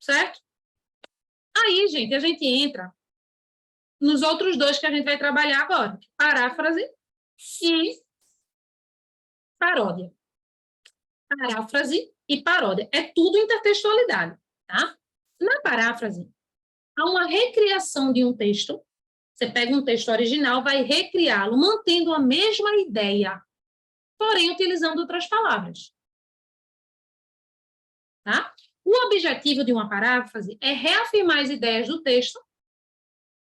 Certo? Aí, gente, a gente entra nos outros dois que a gente vai trabalhar agora, paráfrase e paródia. Paráfrase e paródia. É tudo intertextualidade, tá? Na paráfrase, há uma recriação de um texto. Você pega um texto original, vai recriá-lo, mantendo a mesma ideia, porém utilizando outras palavras. Tá? O objetivo de uma paráfrase é reafirmar as ideias do texto,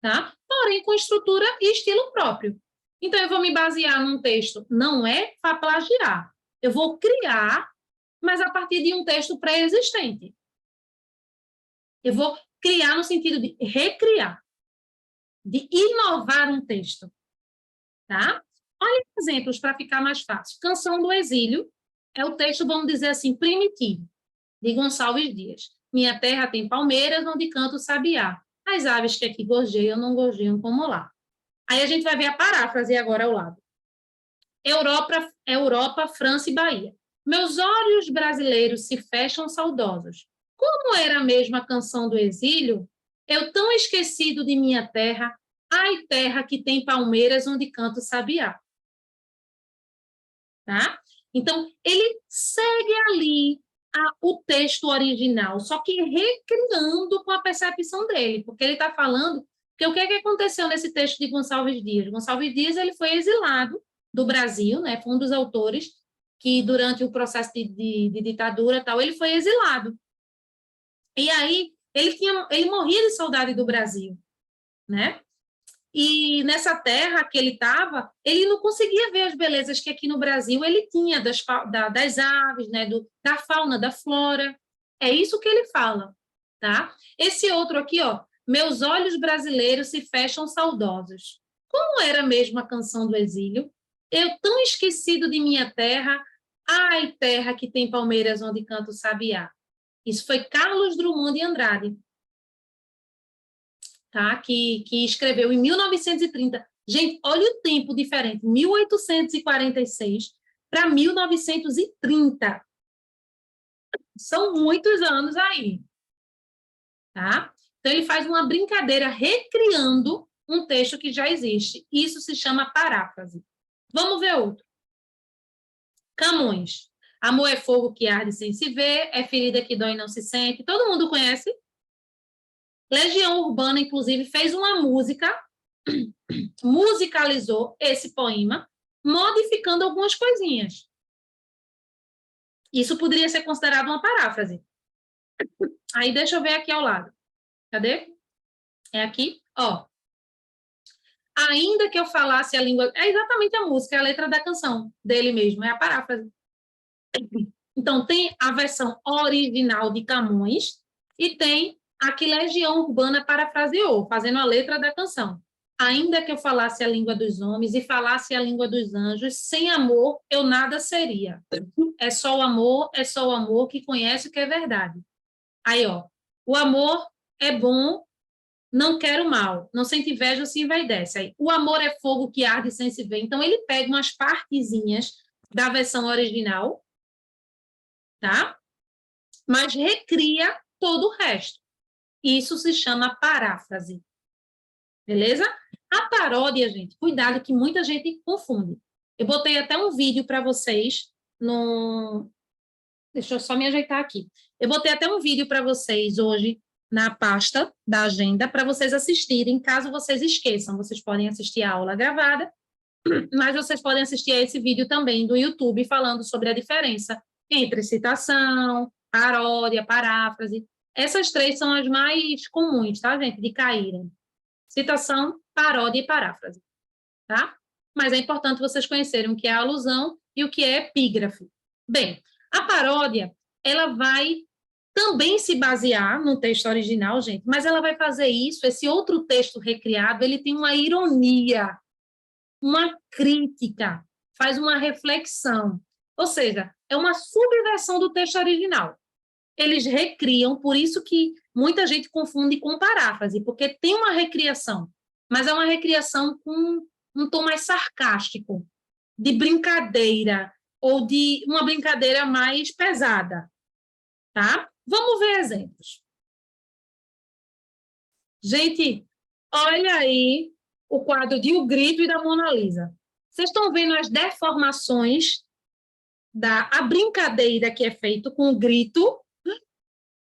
tá? Porém com estrutura e estilo próprio. Então, eu vou me basear num texto, não é para plagiar. Eu vou criar, mas a partir de um texto pré-existente. Eu vou criar no sentido de recriar, de inovar um texto. Tá? Olha exemplos para ficar mais fácil. Canção do Exílio é o texto, vamos dizer assim, primitivo, de Gonçalves Dias. Minha terra tem palmeiras, onde canta o sabiá. As aves que aqui gorjeiam, não gorjeiam como lá. Aí a gente vai ver a paráfrase agora ao lado. Europa, França e Bahia. Meus olhos brasileiros se fecham saudosos. Como era a mesma canção do exílio, eu tão esquecido de minha terra, ai terra que tem palmeiras onde canto sabiá. Tá? Então, ele segue ali o texto original, só que recriando com a percepção dele, porque ele está falando que o que aconteceu nesse texto de Gonçalves Dias? Gonçalves Dias ele foi exilado do Brasil, né? Foi um dos autores que durante o processo de ditadura tal, ele foi exilado. E aí ele morria de saudade do Brasil, né? E nessa terra que ele estava, ele não conseguia ver as belezas que aqui no Brasil ele tinha das aves, né? Da fauna, da flora. É isso que ele fala, tá? Esse outro aqui, ó, meus olhos brasileiros se fecham saudosos. Como era mesmo a canção do exílio? Eu tão esquecido de minha terra, ai, terra que tem palmeiras onde canta o sabiá. Isso foi Carlos Drummond de Andrade, tá? Que escreveu em 1930. Gente, olha o tempo diferente, 1846 para 1930. São muitos anos aí, tá? Então, ele faz uma brincadeira recriando um texto que já existe. Isso se chama paráfrase. Vamos ver outro. Camões. Amor é fogo que arde sem se ver, é ferida que dói e não se sente. Todo mundo conhece? Legião Urbana, inclusive, fez uma música, musicalizou esse poema, modificando algumas coisinhas. Isso poderia ser considerado uma paráfrase. Aí deixa eu ver aqui ao lado. Cadê? É aqui, ó. Ainda que eu falasse a língua... É exatamente a música, é a letra da canção dele mesmo, é a paráfrase. Então, tem a versão original de Camões e tem a que Legião Urbana parafraseou, fazendo a letra da canção. Ainda que eu falasse a língua dos homens e falasse a língua dos anjos, sem amor eu nada seria. É só o amor que conhece o que é verdade. Aí, ó, o amor é bom, não quero mal, não sente inveja, se envaidece. Aí, o amor é fogo que arde sem se ver. Então, ele pega umas partezinhas da versão original, tá? Mas recria todo o resto. Isso se chama paráfrase. Beleza? A paródia, gente, cuidado que muita gente confunde. Eu botei até um vídeo para vocês no... Deixa eu só me ajeitar aqui. Eu botei até um vídeo para vocês hoje na pasta da agenda para vocês assistirem, caso vocês esqueçam. Vocês podem assistir a aula gravada, mas vocês podem assistir a esse vídeo também do YouTube falando sobre a diferença entre citação, paródia, paráfrase. Essas três são as mais comuns, tá, gente, de caírem. Citação, paródia e paráfrase, tá? Mas é importante vocês conhecerem o que é alusão e o que é epígrafe. Bem, a paródia, ela vai também se basear no texto original, gente, mas ela vai fazer isso, esse outro texto recriado, ele tem uma ironia, uma crítica, faz uma reflexão. Ou seja, é uma subversão do texto original. Eles recriam, por isso que muita gente confunde com paráfrase, porque tem uma recriação, mas é uma recriação com um tom mais sarcástico, de brincadeira, ou de uma brincadeira mais pesada, tá? Vamos ver exemplos. Gente, olha aí o quadro de O Grito e da Mona Lisa. Vocês estão vendo as deformações a brincadeira que é feito com o grito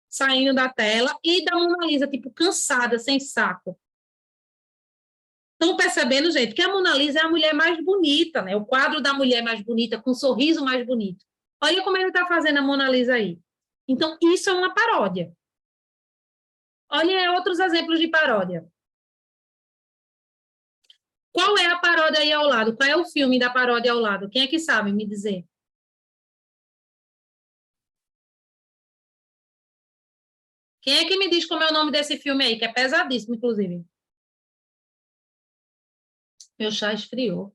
saindo da tela e da Mona Lisa, tipo, cansada, sem saco. Estão percebendo, gente, que a Mona Lisa é a mulher mais bonita, né? O quadro da mulher mais bonita, com o sorriso mais bonito. Olha como ele está fazendo a Mona Lisa aí. Então, isso é uma paródia. Olha outros exemplos de paródia. Qual é a paródia aí ao lado? Qual é o filme da paródia ao lado? Quem é que sabe me dizer? Quem é que me diz como é o nome desse filme aí, que é pesadíssimo, inclusive? Meu chá esfriou.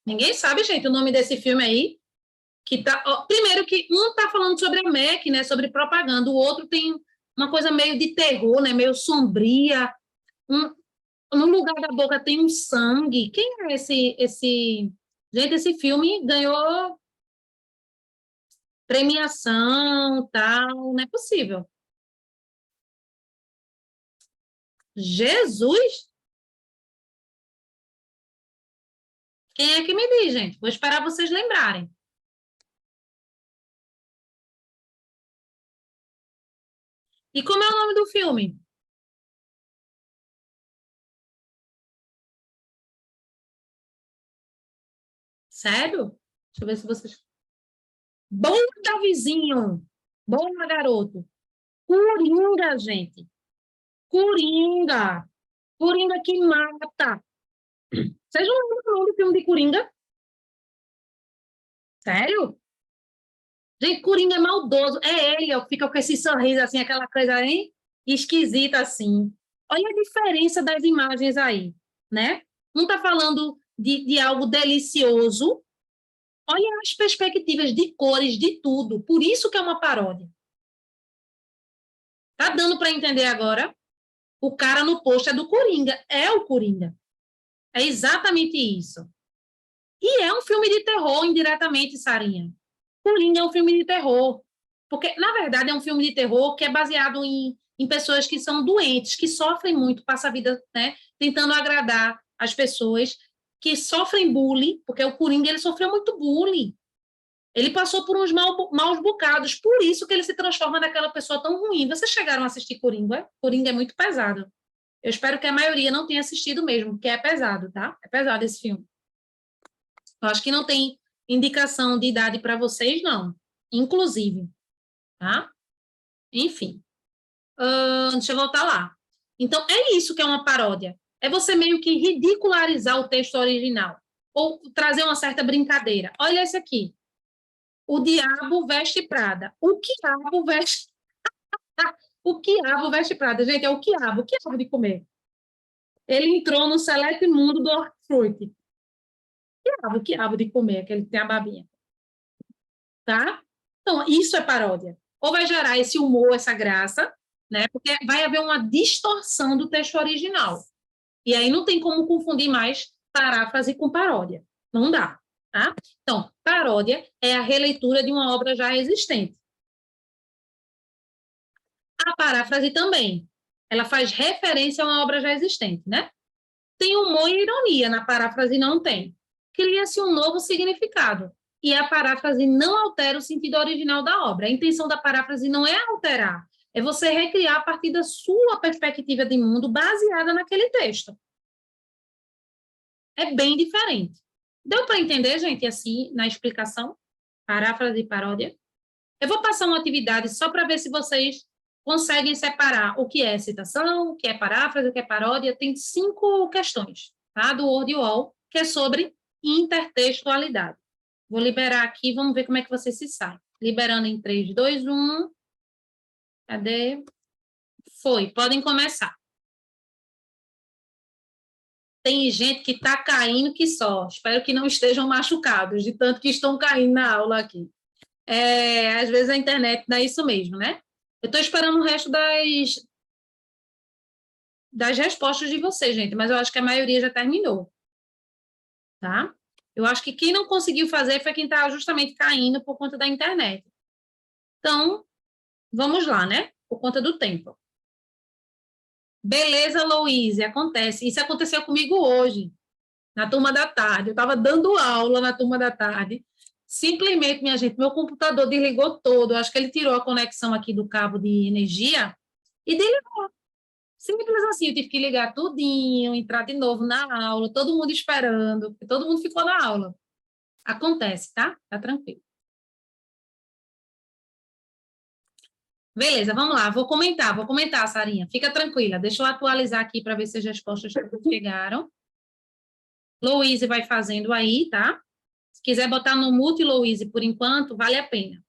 Ninguém sabe, gente, o nome desse filme aí. Que tá, ó, primeiro que um tá falando sobre a MEC, né, sobre propaganda, o outro tem uma coisa meio de terror, né, meio sombria. No lugar da boca tem um sangue. Quem é esse... Gente, esse filme ganhou premiação, tal, não é possível. Jesus? Quem é que me diz, gente? Vou esperar vocês lembrarem. E como é o nome do filme? Sério? Deixa eu ver se vocês... Boa, Davizinho! Boa, garoto! Coringa, gente! Coringa! Coringa que mata! Vocês não lembram do filme de Coringa? Sério? Gente, Coringa é maldoso. É ele, ó, fica com esse sorriso assim, aquela coisa hein? Esquisita assim. Olha a diferença das imagens aí, né? Um tá falando de algo delicioso. Olha as perspectivas de cores, de tudo. Por isso que é uma paródia. Tá dando para entender agora? O cara no post é do Coringa. É o Coringa. É exatamente isso. E é um filme de terror, indiretamente, Sarinha. Coringa é um filme de terror. Porque, na verdade, é um filme de terror que é baseado em pessoas que são doentes, que sofrem muito, passam a vida, né, tentando agradar as pessoas, que sofrem bullying, porque o Coringa ele sofreu muito bullying. Ele passou por uns maus bocados, por isso que ele se transforma naquela pessoa tão ruim. Vocês chegaram a assistir Coringa? Coringa é muito pesado. Eu espero que a maioria não tenha assistido mesmo, porque é pesado, tá? É pesado esse filme. Eu acho que não tem indicação de idade para vocês, não. Inclusive, tá? Enfim. Deixa eu voltar lá. Então, é isso que é uma paródia. É você meio que ridicularizar o texto original. Ou trazer uma certa brincadeira. Olha esse aqui. O diabo veste Prada. O quiabo veste... o quiabo veste Prada. Gente, é o quiabo. O quiabo de comer. Ele entrou no select mundo do hortifruti. O quiabo de comer, aquele que tem a babinha. Tá? Então, isso é paródia. Ou vai gerar esse humor, essa graça, né? Porque vai haver uma distorção do texto original. E aí não tem como confundir mais paráfrase com paródia. Não dá, tá? Então, paródia é a releitura de uma obra já existente. A paráfrase também. Ela faz referência a uma obra já existente, né? Tem humor e ironia, na paráfrase não tem. Cria-se um novo significado. E a paráfrase não altera o sentido original da obra. A intenção da paráfrase não é alterar, é você recriar a partir da sua perspectiva de mundo baseada naquele texto. É bem diferente. Deu para entender, gente, assim, na explicação? Paráfrase e paródia? Eu vou passar uma atividade só para ver se vocês conseguem separar o que é citação, o que é paráfrase, o que é paródia. Tem 5 questões, tá? Do Wordwall, que é sobre intertextualidade. Vou liberar aqui, vamos ver como é que você se sai. Liberando em 3, 2, 1. Cadê? Foi, podem começar. Tem gente que está caindo que só. Espero que não estejam machucados, de tanto que estão caindo na aula aqui. Às vezes a internet dá isso mesmo, né? Eu estou esperando o resto das respostas de vocês, gente, mas eu acho que a maioria já terminou, tá? Eu acho que quem não conseguiu fazer foi quem está justamente caindo por conta da internet. Então, vamos lá, né? Por conta do tempo. Beleza, Louise, acontece. Isso aconteceu comigo hoje, na turma da tarde. Eu estava dando aula na turma da tarde. Simplesmente, minha gente, meu computador desligou todo. Eu acho que ele tirou a conexão aqui do cabo de energia e desligou. Simples assim, eu tive que ligar tudinho, entrar de novo na aula, todo mundo esperando, porque todo mundo ficou na aula. Acontece, tá? Tá tranquilo. Beleza, vamos lá, vou comentar, Sarinha. Fica tranquila, deixa eu atualizar aqui para ver se as respostas chegaram. Louise vai fazendo aí, tá? Se quiser botar no mute, Louise, por enquanto, vale a pena,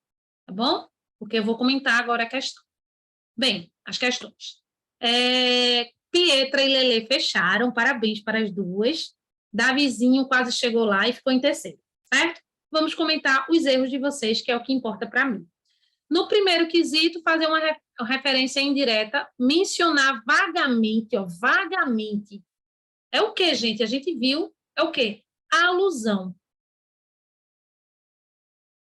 tá bom? Porque eu vou comentar agora a questão. Bem, as questões. Pietra e Lelê fecharam, parabéns para as duas. Davizinho quase chegou lá e ficou em terceiro, certo? Vamos comentar os erros de vocês, que é o que importa para mim. No primeiro quesito, fazer uma referência indireta, mencionar vagamente, ó, vagamente. É o que, gente? A gente viu, é o quê? A alusão.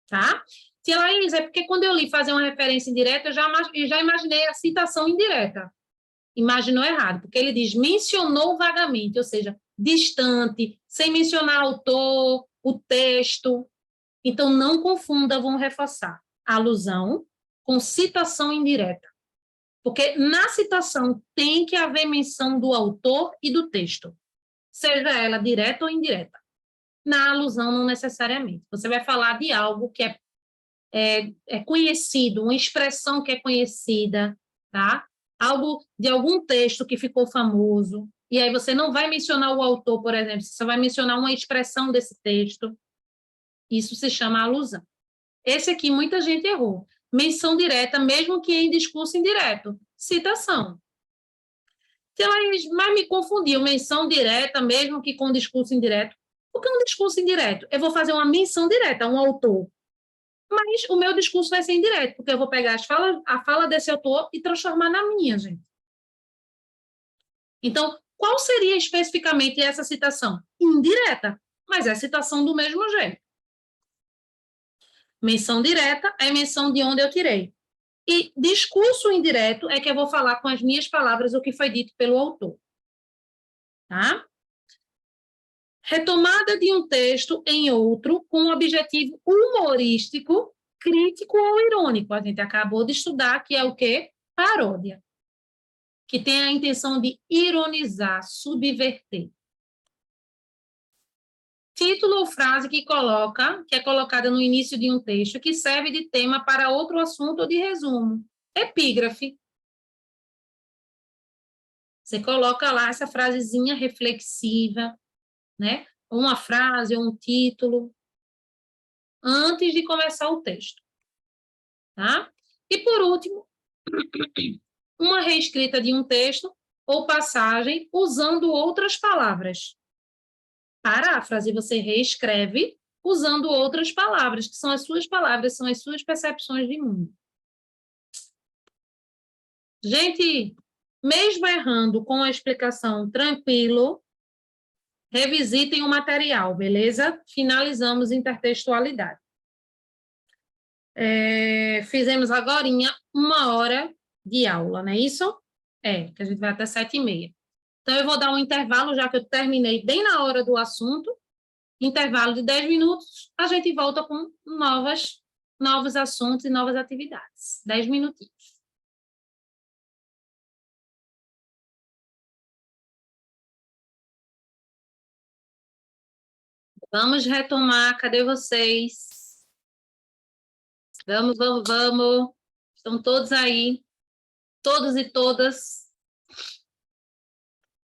Tá? Tia Laís, é porque quando eu li fazer uma referência indireta, eu já imaginei a citação indireta. Imaginou errado, porque ele diz mencionou vagamente, ou seja, distante, sem mencionar autor, o texto. Então, não confunda, vão reforçar a alusão com citação indireta. Porque na citação tem que haver menção do autor e do texto, seja ela direta ou indireta. Na alusão, não necessariamente. Você vai falar de algo que é conhecido, uma expressão que é conhecida, tá? Algo de algum texto que ficou famoso, e aí você não vai mencionar o autor, por exemplo, você só vai mencionar uma expressão desse texto. Isso se chama alusão. Esse aqui muita gente errou. Menção direta, mesmo que em discurso indireto. Citação. Mas me confundiu, menção direta, mesmo que com discurso indireto. O que é um discurso indireto? Eu vou fazer uma menção direta a um autor, mas o meu discurso vai ser indireto, porque eu vou pegar a fala desse autor e transformar na minha, gente. Então, qual seria especificamente essa citação? Indireta, mas é citação do mesmo jeito. Menção direta é menção de onde eu tirei. E discurso indireto é que eu vou falar com as minhas palavras o que foi dito pelo autor. Tá? Retomada de um texto em outro com um objetivo humorístico, crítico ou irônico. A gente acabou de estudar que é o quê? Paródia. Que tem a intenção de ironizar, subverter. Título ou frase que é colocada no início de um texto, que serve de tema para outro assunto ou de resumo. Epígrafe. Você coloca lá essa frasezinha reflexiva, né? Uma frase ou um título, antes de começar o texto. Tá? E, por último, uma reescrita de um texto ou passagem usando outras palavras. Paráfrase, você reescreve usando outras palavras, que são as suas palavras, são as suas percepções de mundo. Gente, mesmo errando com a explicação tranquilo, revisitem o material, beleza? Finalizamos intertextualidade. Fizemos agora 1 hora de aula, não é isso? Que a gente vai até 7h30. Então, eu vou dar um intervalo, já que eu terminei bem na hora do assunto, intervalo de 10 minutos, a gente volta com novos assuntos e novas atividades. 10 minutinhos. Vamos retomar, cadê vocês? Vamos, vamos, vamos. Estão todos aí, todos e todas.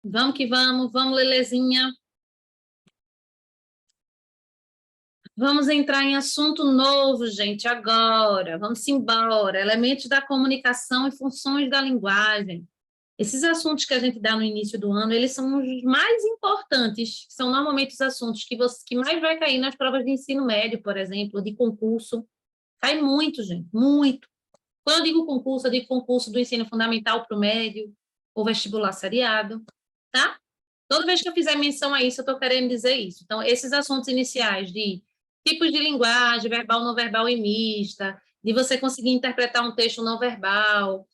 Vamos que vamos, Lelezinha. Vamos entrar em assunto novo, gente, agora. Vamos embora. Elementos da comunicação e funções da linguagem. Esses assuntos que a gente dá no início do ano, eles são os mais importantes, são normalmente os assuntos que mais vai cair nas provas de ensino médio, por exemplo, de concurso. Cai muito, gente, muito. Quando eu digo concurso, eu digo concurso do ensino fundamental para o médio, ou vestibular seriado, tá? Toda vez que eu fizer menção a isso, eu estou querendo dizer isso. Então, esses assuntos iniciais de tipos de linguagem, verbal, não verbal e mista, de você conseguir interpretar um texto não verbal,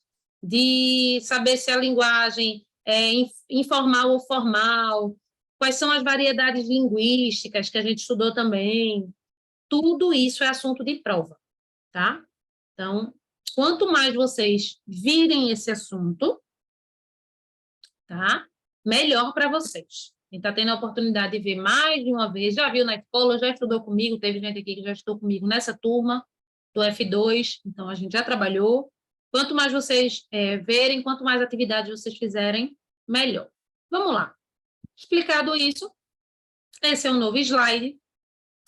de saber se a linguagem é informal ou formal, quais são as variedades linguísticas que a gente estudou também. Tudo isso é assunto de prova, tá? Então, quanto mais vocês virem esse assunto, tá? Melhor para vocês. Quem está tendo a oportunidade de ver mais de uma vez, já viu na escola, já estudou comigo, teve gente aqui que já estudou comigo nessa turma do F2, então a gente já trabalhou. Quanto mais vocês verem, quanto mais atividades vocês fizerem, melhor. Vamos lá. Explicado isso, esse é um novo slide.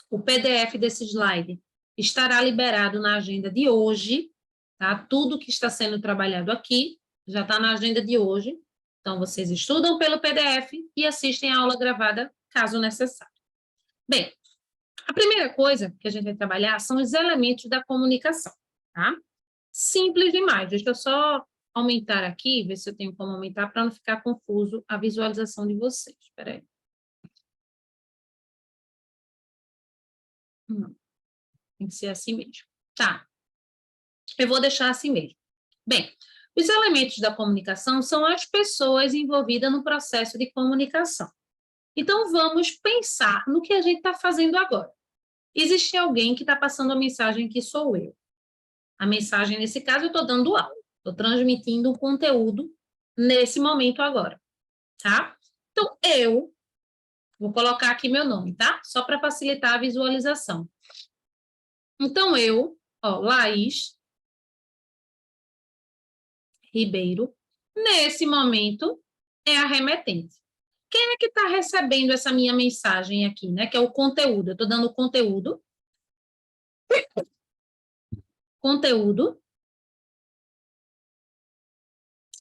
O PDF desse slide estará liberado na agenda de hoje, tá? Tudo que está sendo trabalhado aqui já está na agenda de hoje. Então, vocês estudam pelo PDF e assistem a aula gravada, caso necessário. Bem, a primeira coisa que a gente vai trabalhar são os elementos da comunicação, tá? Simples demais. Deixa eu só aumentar aqui, ver se eu tenho como aumentar, para não ficar confuso a visualização de vocês. Espera aí. Não, tem que ser assim mesmo. Tá. Eu vou deixar assim mesmo. Bem, os elementos da comunicação são as pessoas envolvidas no processo de comunicação. Então, vamos pensar no que a gente está fazendo agora. Existe alguém que está passando a mensagem que sou eu. A mensagem, nesse caso, eu estou dando aula. Estou transmitindo um conteúdo nesse momento agora. Tá? Então, eu Vou colocar aqui meu nome, tá? Só para facilitar a visualização. Então, eu, ó, Laís Ribeiro, nesse momento, é a remetente. Quem é que está recebendo essa minha mensagem aqui, né? Que é o conteúdo. Eu estou dando conteúdo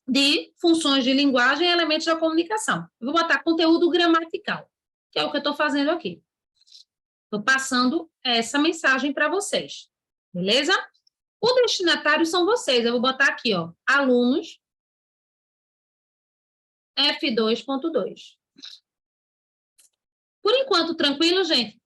de funções de linguagem e elementos da comunicação. Eu vou botar conteúdo gramatical, que é o que eu estou fazendo aqui. Estou passando essa mensagem para vocês, beleza? O destinatário são vocês. Eu vou botar aqui, ó, alunos F2.2. Por enquanto, tranquilo, gente?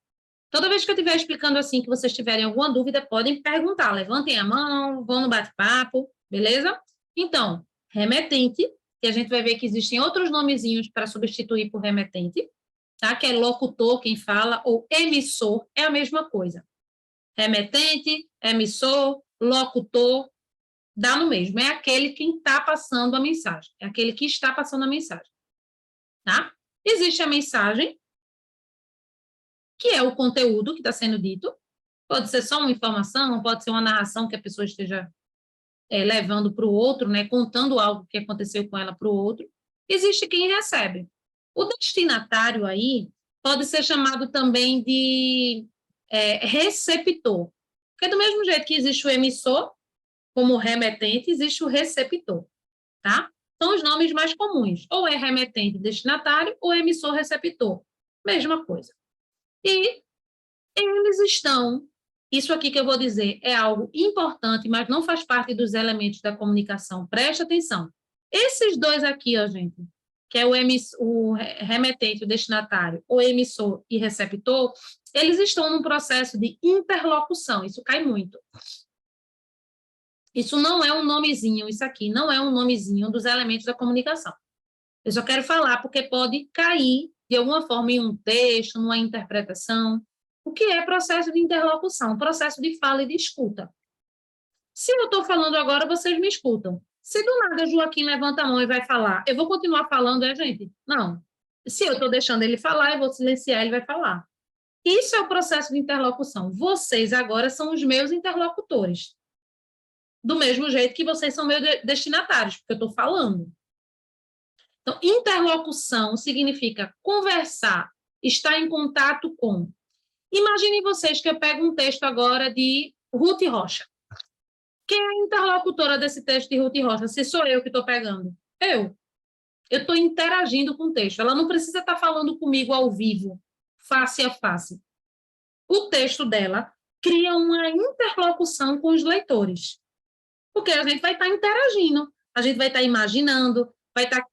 Toda vez que eu estiver explicando assim, que vocês tiverem alguma dúvida, podem perguntar. Levantem a mão, vão no bate-papo, beleza? Então, remetente, que a gente vai ver que existem outros nomezinhos para substituir por remetente, tá? Que é locutor, quem fala, ou emissor, é a mesma coisa. Remetente, emissor, locutor, dá no mesmo. É aquele que está passando a mensagem. É aquele que está passando a mensagem, tá? Existe a mensagem, que é o conteúdo que está sendo dito. Pode ser só uma informação, pode ser uma narração que a pessoa esteja levando para o outro, né, contando algo que aconteceu com ela para o outro. Existe quem recebe. O destinatário aí pode ser chamado também de receptor, porque do mesmo jeito que existe o emissor, como remetente, existe o receptor, tá? São os nomes mais comuns, ou é remetente destinatário, ou emissor receptor, mesma coisa. E eles estão, isso aqui que eu vou dizer é algo importante, mas não faz parte dos elementos da comunicação, preste atenção. Esses dois aqui, ó, gente, que é o remetente, o destinatário, o emissor e receptor, eles estão num processo de interlocução, isso cai muito. Isso não é um nomezinho, isso aqui não é um nomezinho dos elementos da comunicação. Eu só quero falar porque pode cair de alguma forma em um texto, numa interpretação. O que é processo de interlocução? Processo de fala e de escuta. Se eu estou falando agora, vocês me escutam. Se do nada Joaquim levanta a mão e vai falar, eu vou continuar falando, gente? Não. Se eu estou deixando ele falar, eu vou silenciar, ele vai falar. Isso é o processo de interlocução. Vocês agora são os meus interlocutores. Do mesmo jeito que vocês são meus destinatários, porque eu estou falando. Então, interlocução significa conversar, estar em contato com. Imaginem vocês que eu pego um texto agora de Ruth Rocha. Quem é a interlocutora desse texto de Ruth Rocha? Se sou eu que estou pegando. Eu. Eu estou interagindo com o texto. Ela não precisa estar falando comigo ao vivo, face a face. O texto dela cria uma interlocução com os leitores. Porque a gente vai estar interagindo, a gente vai estar imaginando, vai estar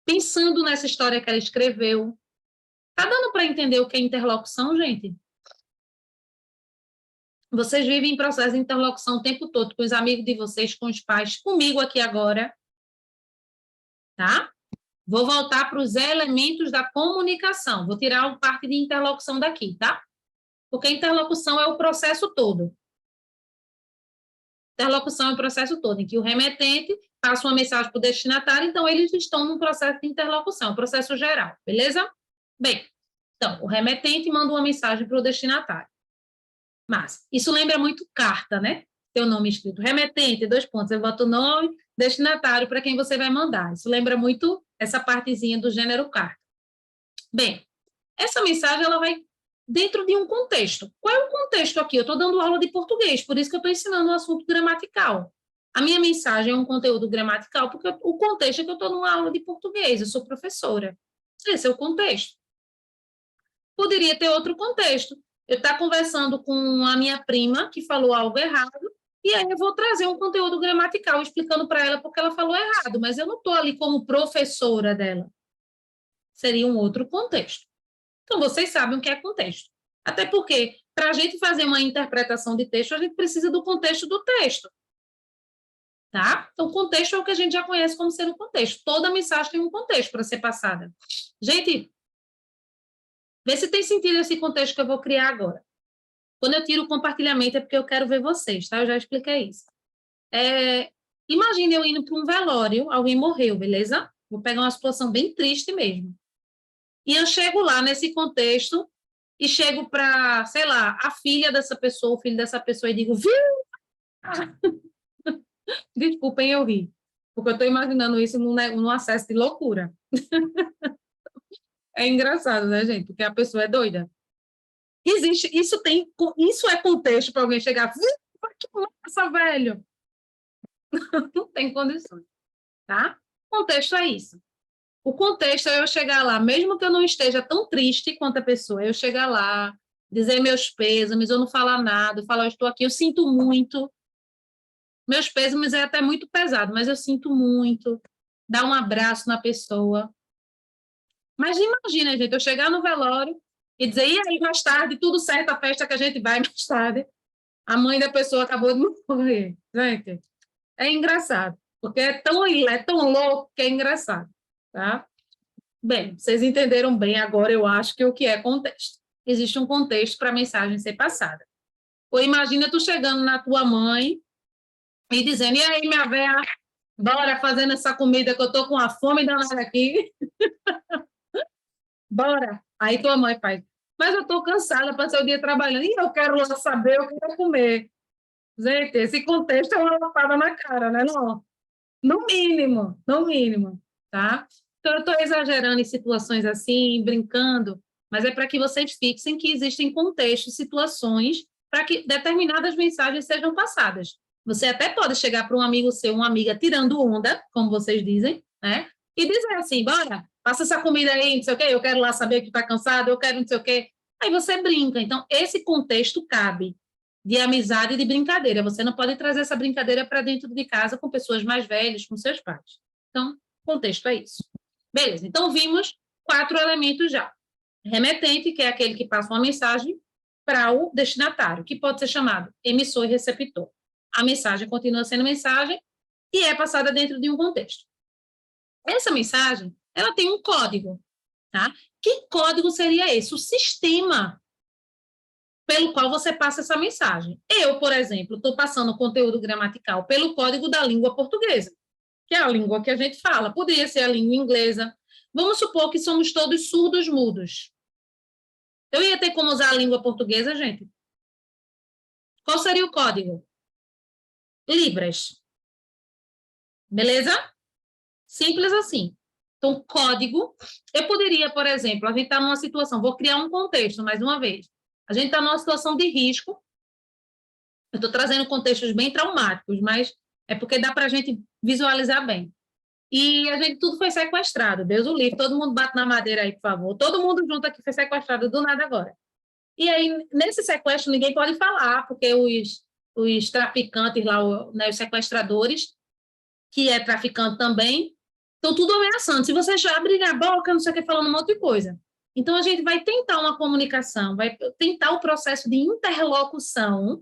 pensando nessa história que ela escreveu. Tá dando para entender o que é interlocução, gente? Vocês vivem em processo de interlocução o tempo todo, com os amigos de vocês, com os pais, comigo aqui agora, tá? Vou voltar para os elementos da comunicação, vou tirar uma parte de interlocução daqui, tá? Porque interlocução é o processo todo. Interlocução é o processo todo, em que o remetente passa uma mensagem para o destinatário, então eles estão num processo de interlocução, processo geral, beleza? Bem, então, o remetente manda uma mensagem para o destinatário. Mas isso lembra muito carta, né? Teu nome escrito remetente, 2 pontos, eu boto o nome, destinatário para quem você vai mandar. Isso lembra muito essa partezinha do gênero carta. Bem, essa mensagem ela vai dentro de um contexto. Qual é o contexto aqui? Eu estou dando aula de português, por isso que eu estou ensinando um assunto gramatical. A minha mensagem é um conteúdo gramatical, porque o contexto é que eu estou numa aula de português, eu sou professora. Esse é o contexto. Poderia ter outro contexto. Eu estar conversando com a minha prima, que falou algo errado, e aí eu vou trazer um conteúdo gramatical, explicando para ela porque ela falou errado, mas eu não estou ali como professora dela. Seria um outro contexto. Então, vocês sabem o que é contexto. Até porque, para a gente fazer uma interpretação de texto, a gente precisa do contexto do texto. Tá? Então, o contexto é o que a gente já conhece como sendo contexto. Toda mensagem tem um contexto para ser passada. Gente, vê se tem sentido esse contexto que eu vou criar agora. Quando eu tiro o compartilhamento é porque eu quero ver vocês, tá? Eu já expliquei isso. Imagine eu indo para um velório, alguém morreu, beleza? Vou pegar uma situação bem triste mesmo. E eu chego lá nesse contexto e chego para, sei lá, a filha dessa pessoa, o filho dessa pessoa e digo, viu? Desculpem eu rir, porque eu estou imaginando isso num acesso de loucura. É engraçado, né, gente? Porque a pessoa é doida. Existe, isso é contexto para alguém chegar, viu? Que massa, velho! Não tem condições, tá? O contexto é isso. O contexto é eu chegar lá, mesmo que eu não esteja tão triste quanto a pessoa, eu chegar lá, dizer meus pêsames, eu não falar nada, eu falar, eu estou aqui, eu sinto muito. Meus pêsames é até muito pesado, mas eu sinto muito. Dar um abraço na pessoa. Mas imagina, gente, eu chegar no velório e dizer, e aí, mais tarde, tudo certo, a festa que a gente vai mais tarde. A mãe da pessoa acabou de morrer. Gente, é engraçado, porque é tão louco que é engraçado, tá? Bem, vocês entenderam bem agora, eu acho, que o que é contexto. Existe um contexto para a mensagem ser passada. Ou imagina tu chegando na tua mãe e dizendo, e aí, minha velha, bora fazendo essa comida que eu tô com a fome danada aqui. Bora. Aí tua mãe faz, mas eu tô cansada, passei o dia trabalhando, e eu quero lá saber, eu quero comer. Gente, esse contexto é uma lapada na cara, né? Não. No mínimo, no mínimo, tá? Então, eu estou exagerando em situações assim, brincando, mas é para que vocês fixem que existem contextos, situações, para que determinadas mensagens sejam passadas. Você até pode chegar para um amigo seu, uma amiga, tirando onda, como vocês dizem, né? E dizer assim, bora, passa essa comida aí, não sei o quê, eu quero lá saber que está cansado, eu quero não sei o quê. Aí você brinca. Então, esse contexto cabe de amizade e de brincadeira. Você não pode trazer essa brincadeira para dentro de casa com pessoas mais velhas, com seus pais. Então, o contexto é isso. Beleza, então vimos 4 elementos já. Remetente, que é aquele que passa uma mensagem para o destinatário, que pode ser chamado emissor e receptor. A mensagem continua sendo mensagem e é passada dentro de um contexto. Essa mensagem, ela tem um código, tá? Que código seria esse? O sistema pelo qual você passa essa mensagem. Eu, por exemplo, estou passando conteúdo gramatical pelo código da língua portuguesa, que é a língua que a gente fala. Poderia ser a língua inglesa. Vamos supor que somos todos surdos mudos. Eu ia ter como usar a língua portuguesa, gente? Qual seria o código? Libras. Beleza? Simples assim. Então, código. Eu poderia, por exemplo, a gente está numa situação, vou criar um contexto, mais uma vez. A gente está numa situação de risco. Eu estou trazendo contextos bem traumáticos, mas é porque dá para a gente visualizar bem. E a gente tudo foi sequestrado, Deus o livre, todo mundo bate na madeira aí, por favor. Todo mundo junto aqui foi sequestrado do nada agora. E aí, nesse sequestro, ninguém pode falar, porque os traficantes lá, né, os sequestradores, que é traficante também, estão tudo ameaçando. Se você já abrir a boca, não sei o que, falando um monte de coisa. Então, a gente vai tentar uma comunicação, vai tentar o processo de interlocução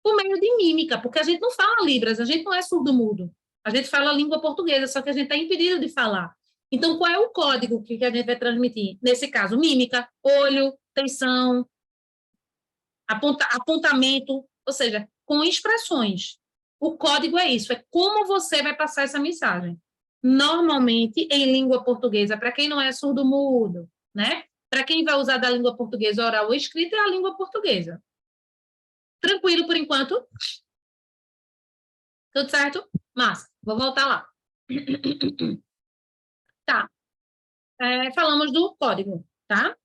por meio de mímica, porque a gente não fala Libras, a gente não é surdo-mudo. A gente fala a língua portuguesa, só que a gente está impedido de falar. Então, qual é o código que a gente vai transmitir? Nesse caso, mímica, olho, tensão, apontamento, ou seja, com expressões. O código é isso, é como você vai passar essa mensagem. Normalmente, em língua portuguesa, para quem não é surdo-mudo, né? Para quem vai usar da língua portuguesa oral ou escrita, é a língua portuguesa. Tranquilo por enquanto? Tudo certo? Massa, vou voltar lá. Tá, falamos do código, tá?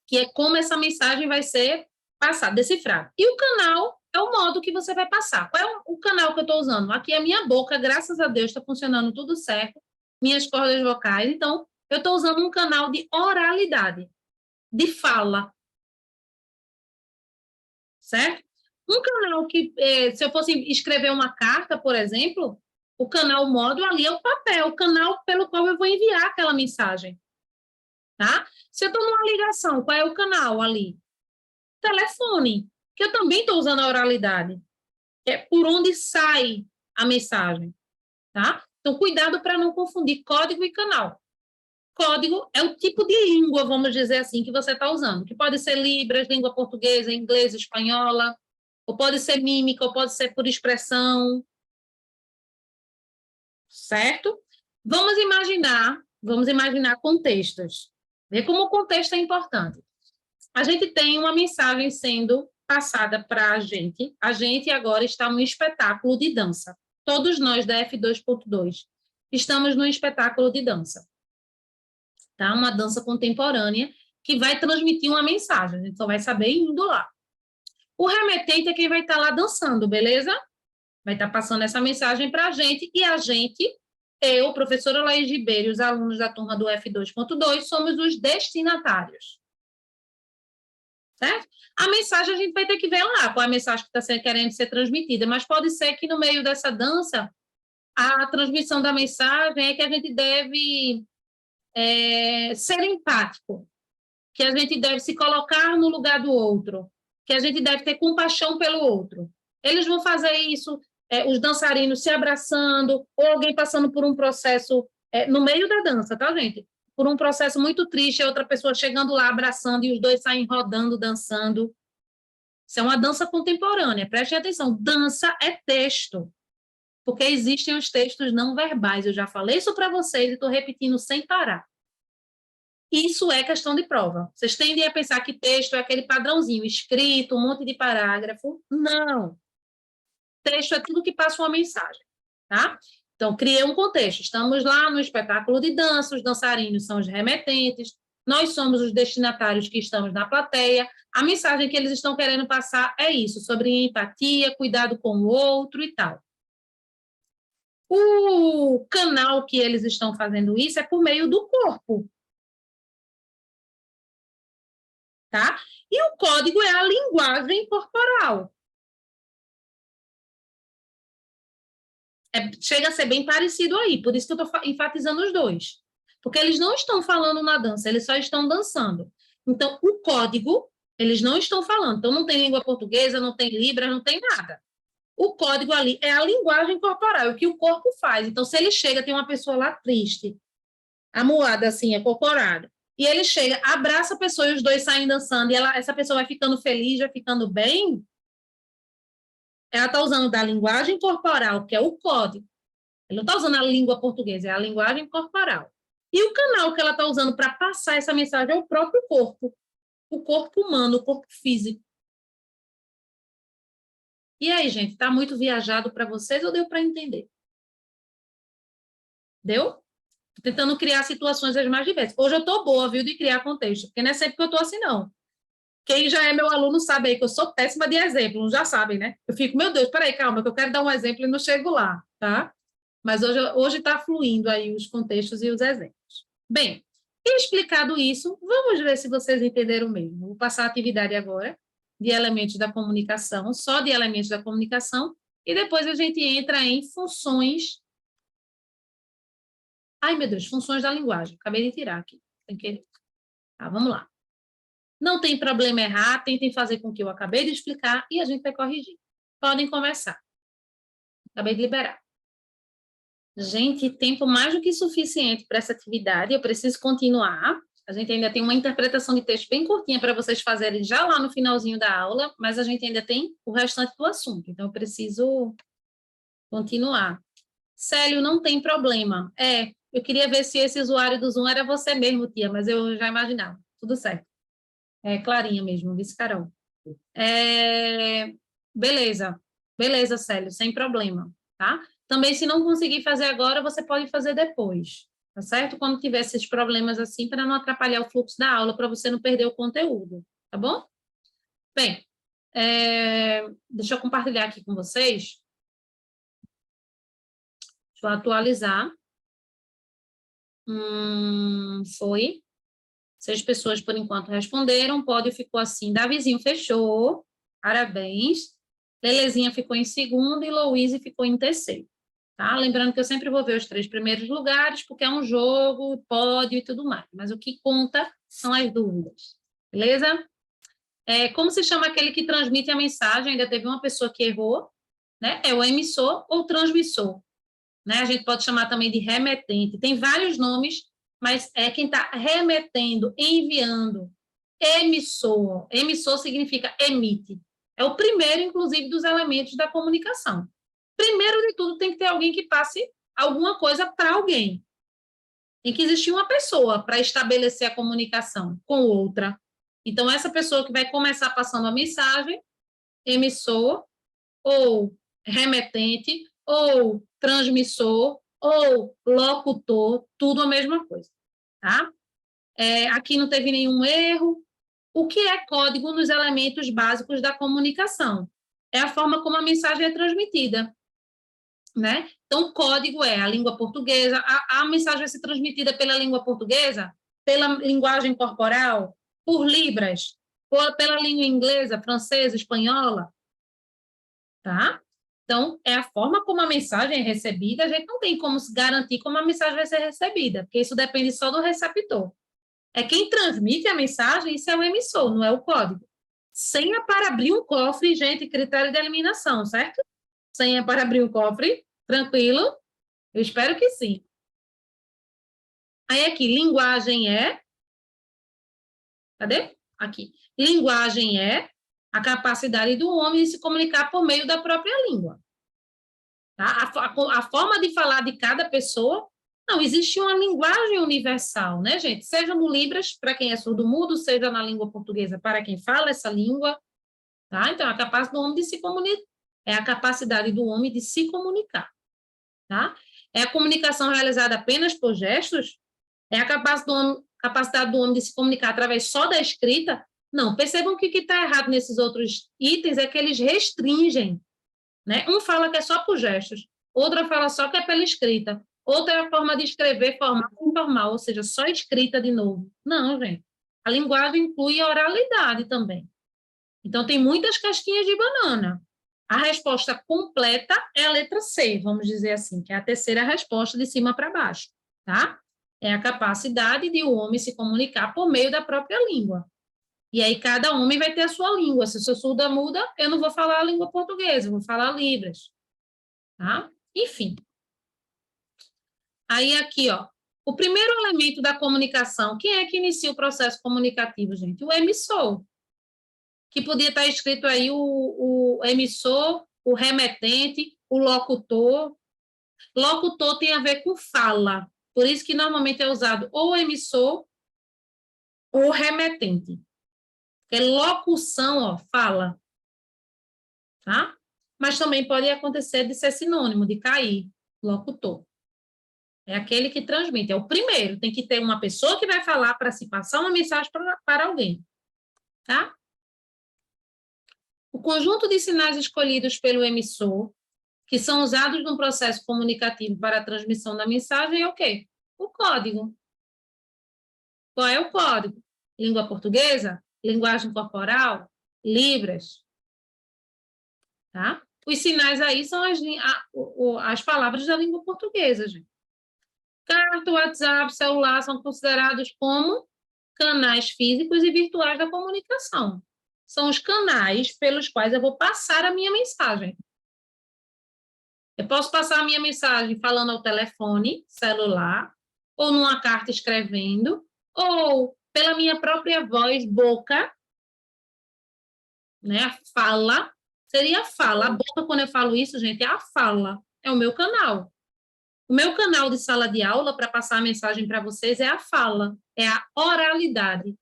Que é como essa mensagem vai ser passada, decifrada. E o canal é o modo que você vai passar. Qual é o canal que eu estou usando? Aqui é a minha boca, graças a Deus, está funcionando tudo certo, minhas cordas vocais. Então, eu estou usando um canal de oralidade, de fala, certo? Um canal que, se eu fosse escrever uma carta, por exemplo, o canal módulo ali é o papel, o canal pelo qual eu vou enviar aquela mensagem, tá? Se eu estou numa ligação, qual é o canal ali? Telefone, que eu também estou usando a oralidade, que é por onde sai a mensagem, tá? Então, cuidado para não confundir código e canal. Código é o tipo de língua, vamos dizer assim, que você está usando, que pode ser Libras, língua portuguesa, inglês, espanhola, ou pode ser mímica, ou pode ser por expressão, certo? Vamos imaginar contextos. Vê como o contexto é importante. A gente tem uma mensagem sendo passada para a gente agora está num espetáculo de dança. Todos nós da F2.2 estamos num espetáculo de dança, tá? Uma dança contemporânea que vai transmitir uma mensagem, a gente só vai saber indo lá. O remetente é quem vai estar lá dançando, beleza? Vai estar passando essa mensagem para a gente e a gente, eu, professora Laís Ribeiro e os alunos da turma do F2.2 somos os destinatários. Certo? A mensagem a gente vai ter que ver lá, qual é a mensagem que está querendo ser transmitida, mas pode ser que no meio dessa dança, a transmissão da mensagem é que a gente deve ser empático, que a gente deve se colocar no lugar do outro, que a gente deve ter compaixão pelo outro. Eles vão fazer isso, os dançarinos se abraçando, ou alguém passando por um processo no meio da dança, tá, gente? Por um processo muito triste, outra pessoa chegando lá abraçando e os dois saem rodando, dançando. Isso é uma dança contemporânea, prestem atenção, dança é texto, porque existem os textos não verbais, eu já falei isso para vocês e estou repetindo sem parar. Isso é questão de prova. Vocês tendem a pensar que texto é aquele padrãozinho, escrito, um monte de parágrafo. Não. Texto é tudo que passa uma mensagem, tá? Então, criei um contexto. Estamos lá no espetáculo de dança, os dançarinos são os remetentes, nós somos os destinatários que estamos na plateia. A mensagem que eles estão querendo passar é isso, sobre empatia, cuidado com o outro e tal. O canal que eles estão fazendo isso é por meio do corpo, tá? E o código é a linguagem corporal. Chega a ser bem parecido aí, por isso que eu estou enfatizando os dois. Porque eles não estão falando na dança, eles só estão dançando. Então, o código, eles não estão falando. Então, não tem língua portuguesa, não tem Libras, não tem nada. O código ali é a linguagem corporal, é o que o corpo faz. Então, se ele chega, tem uma pessoa lá triste, amuada assim, acorcorada, e ele chega, abraça a pessoa e os dois saem dançando, e essa pessoa vai ficando feliz, vai ficando bem, ela está usando da linguagem corporal, que é o código. Ela não está usando a língua portuguesa, é a linguagem corporal. E o canal que ela está usando para passar essa mensagem é o próprio corpo. O corpo humano, o corpo físico. E aí, gente, está muito viajado para vocês ou deu para entender? Deu? Estou tentando criar situações as mais diversas. Hoje eu estou boa, viu, de criar contexto, porque não é sempre que eu estou assim, não. Quem já é meu aluno sabe aí que eu sou péssima de exemplo, já sabem, né? Eu fico, meu Deus, peraí, calma, que eu quero dar um exemplo e não chego lá, tá? Mas hoje está fluindo aí os contextos e os exemplos. Bem, explicado isso, vamos ver se vocês entenderam mesmo. Vou passar a atividade agora de elementos da comunicação, só de elementos da comunicação, e depois a gente entra em funções. Ai, meu Deus, funções da linguagem. Acabei de tirar aqui, sem querer. Tá, vamos lá. Não tem problema errar, tentem fazer com o que eu acabei de explicar e a gente vai corrigir. Podem começar. Acabei de liberar. Gente, tempo mais do que suficiente para essa atividade, eu preciso continuar. A gente ainda tem uma interpretação de texto bem curtinha para vocês fazerem já lá no finalzinho da aula, mas a gente ainda tem o restante do assunto, então eu preciso continuar. Célio, não tem problema. Eu queria ver se esse usuário do Zoom era você mesmo, tia, mas eu já imaginava. Tudo certo. É Clarinha mesmo, vice Carol. Beleza, beleza, Célio, sem problema, tá? Também, se não conseguir fazer agora, você pode fazer depois, tá certo? Quando tiver esses problemas assim, para não atrapalhar o fluxo da aula, para você não perder o conteúdo, tá bom? Bem, deixa eu compartilhar aqui com vocês. Deixa eu atualizar. Foi. 6 pessoas, por enquanto, responderam. Pódio ficou assim. Davizinho fechou. Parabéns. Lelezinha ficou em segundo e Louise ficou em terceiro. Tá? Lembrando que eu sempre vou ver os 3 primeiros lugares, porque é um jogo, pódio e tudo mais. Mas o que conta são as dúvidas. Beleza? Como se chama aquele que transmite a mensagem? Ainda teve uma pessoa que errou, né? É o emissor ou transmissor. Né? A gente pode chamar também de remetente. Tem vários nomes, mas é quem está remetendo, enviando. Emissor. Emissor significa emite. É o primeiro, inclusive, dos elementos da comunicação. Primeiro de tudo, tem que ter alguém que passe alguma coisa para alguém. em que existia uma pessoa para estabelecer a comunicação com outra. Então, essa pessoa que vai começar passando a mensagem, emissor, ou remetente, ou transmissor, ou locutor, tudo a mesma coisa, tá? Aqui não teve nenhum erro. O que é código nos elementos básicos da comunicação? É a forma como a mensagem é transmitida, né? Então, código é a língua portuguesa, a mensagem vai ser transmitida pela língua portuguesa, pela linguagem corporal, por libras, pela língua inglesa, francesa, espanhola, tá? Então, é a forma como a mensagem é recebida, a gente não tem como se garantir como a mensagem vai ser recebida, porque isso depende só do receptor. É quem transmite a mensagem, isso é o emissor, não é o código. Senha para abrir um cofre, gente, critério de eliminação, certo? Senha para abrir um cofre, tranquilo? Eu espero que sim. Aí aqui, linguagem é... Cadê? Aqui. Linguagem é a capacidade do homem de se comunicar por meio da própria língua. Tá? A forma de falar de cada pessoa, não, existe uma linguagem universal, né, gente? Seja no Libras, para quem é surdo-mudo, seja na língua portuguesa, para quem fala essa língua, tá? Então, a capacidade do homem de se comunicar, é a capacidade do homem de se comunicar, tá? É a comunicação realizada apenas por gestos? É a capacidade do homem de se comunicar através só da escrita? Não, percebam que o que está errado nesses outros itens é que eles restringem, né? Um fala que é só por gestos, outra fala só que é pela escrita, outra é a forma de escrever formal e informal, ou seja, só escrita de novo. Não, gente. A linguagem inclui a oralidade também. Então, tem muitas casquinhas de banana. A resposta completa é a letra C, vamos dizer assim, que é a terceira resposta de cima para baixo, tá? É a capacidade de o homem se comunicar por meio da própria língua. E aí cada homem vai ter a sua língua. Se eu sou surda-muda, eu não vou falar a língua portuguesa, eu vou falar Libras, tá? Enfim. Aí aqui, ó, o primeiro elemento da comunicação, quem é que inicia o processo comunicativo, gente? O emissor, que podia estar escrito aí o emissor, o remetente, o locutor. Locutor tem a ver com fala, por isso que normalmente é usado ou emissor ou remetente. Porque locução, ó, fala, tá? Mas também pode acontecer de ser sinônimo, de cair, locutor. É aquele que transmite, é o primeiro. Tem que ter uma pessoa que vai falar para se passar uma mensagem para alguém, tá? O conjunto de sinais escolhidos pelo emissor, que são usados no processo comunicativo para a transmissão da mensagem, é o quê? O código. Qual é o código? Língua portuguesa? Linguagem corporal? Libras? Tá? Os sinais aí são as palavras da língua portuguesa, gente. Carta, WhatsApp, celular são considerados como canais físicos e virtuais da comunicação. São os canais pelos quais eu vou passar a minha mensagem. Eu posso passar a minha mensagem falando ao telefone, celular, ou numa carta escrevendo, ou pela minha própria voz, boca, né? A fala, seria a fala. A boca, quando eu falo isso, gente, é a fala. É o meu canal. O meu canal de sala de aula para passar a mensagem para vocês é a fala, é a oralidade.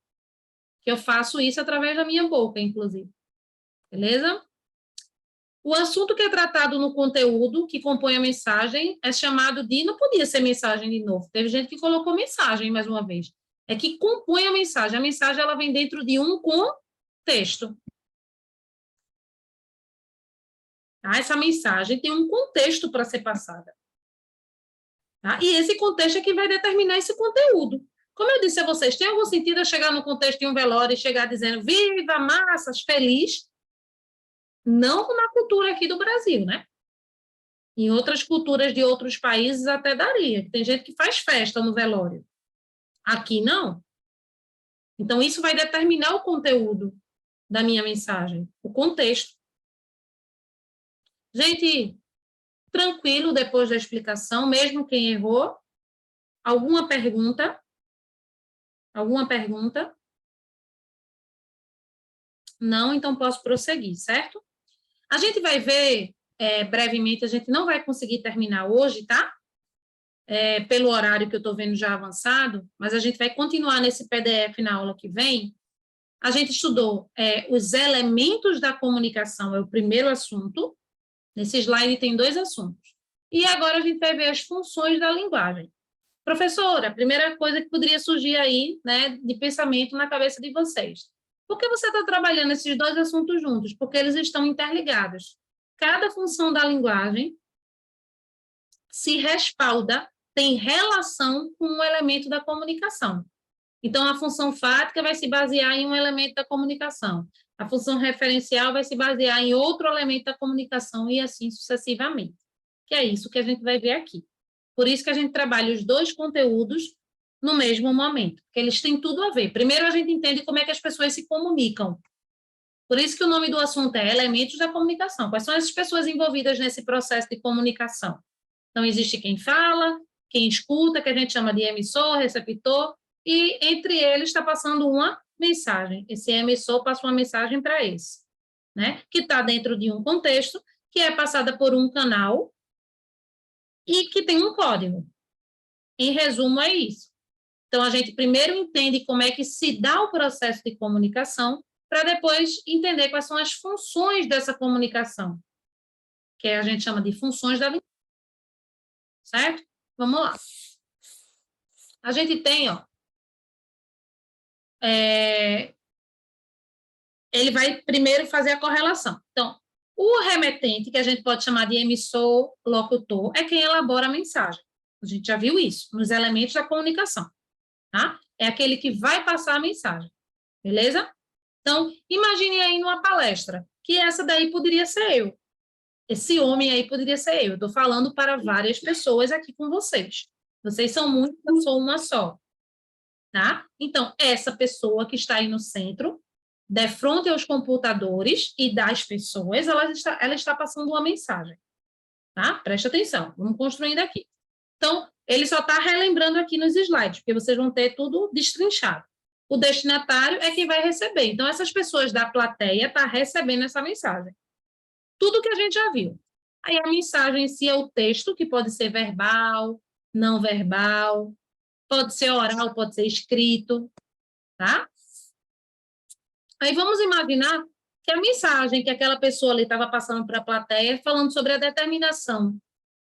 Que eu faço isso através da minha boca, inclusive. Beleza? O assunto que é tratado no conteúdo que compõe a mensagem é chamado de... Não podia ser mensagem de novo. Teve gente que colocou mensagem, mais uma vez. É que compõe a mensagem. A mensagem ela vem dentro de um contexto. Tá? Essa mensagem tem um contexto para ser passada. Tá? E esse contexto é que vai determinar esse conteúdo. Como eu disse a vocês, tem algum sentido eu chegar no contexto de um velório e chegar dizendo viva, massas, feliz? Não na cultura aqui do Brasil, né? Em outras culturas de outros países até daria. Tem gente que faz festa no velório. Aqui não. Então, isso vai determinar o conteúdo da minha mensagem, o contexto. Gente, tranquilo depois da explicação, mesmo quem errou. Alguma pergunta? Alguma pergunta? Não, então posso prosseguir, certo? A gente vai ver brevemente, a gente não vai conseguir terminar hoje, tá? pelo horário que eu estou vendo já avançado, mas a gente vai continuar nesse PDF na aula que vem. A gente estudou os elementos da comunicação, é o primeiro assunto. Nesse slide tem 2 assuntos. E agora a gente vai ver as funções da linguagem. Professora, a primeira coisa que poderia surgir aí, né, de pensamento na cabeça de vocês. Por que você está trabalhando esses 2 assuntos juntos? Porque eles estão interligados. Cada função da linguagem se respalda, tem relação com um elemento da comunicação. Então, a função fática vai se basear em um elemento da comunicação. A função referencial vai se basear em outro elemento da comunicação e assim sucessivamente. Que é isso que a gente vai ver aqui. Por isso que a gente trabalha os 2 conteúdos no mesmo momento, porque eles têm tudo a ver. Primeiro, a gente entende como é que as pessoas se comunicam. Por isso que o nome do assunto é Elementos da Comunicação. Quais são essas pessoas envolvidas nesse processo de comunicação? Então, existe quem fala, quem escuta, que a gente chama de emissor, receptor, e entre eles está passando uma mensagem. Esse emissor passa uma mensagem para esse, né? Que está dentro de um contexto, que é passada por um canal e que tem um código. Em resumo, é isso. Então, a gente primeiro entende como é que se dá o processo de comunicação, para depois entender quais são as funções dessa comunicação, que a gente chama de funções da linguagem. Certo? Vamos lá. A gente tem, ele vai primeiro fazer a correlação. Então, o remetente, que a gente pode chamar de emissor, locutor, é quem elabora a mensagem. A gente já viu isso nos elementos da comunicação, tá? É aquele que vai passar a mensagem, beleza? Então, imagine aí numa palestra, que essa daí poderia ser eu. Esse homem aí poderia ser eu. Eu estou falando para várias pessoas aqui com vocês. Vocês são muitos, eu sou uma só. Tá? Então, essa pessoa que está aí no centro, de frente aos computadores e das pessoas, ela está passando uma mensagem. Tá? Preste atenção, vamos construindo aqui. Então, ele só está relembrando aqui nos slides, porque vocês vão ter tudo destrinchado. O destinatário é quem vai receber. Então, essas pessoas da plateia estão recebendo essa mensagem. Tudo que a gente já viu. Aí a mensagem em si é o texto, que pode ser verbal, não verbal, pode ser oral, pode ser escrito, tá? Aí vamos imaginar que a mensagem que aquela pessoa ali estava passando para a plateia, falando sobre a determinação,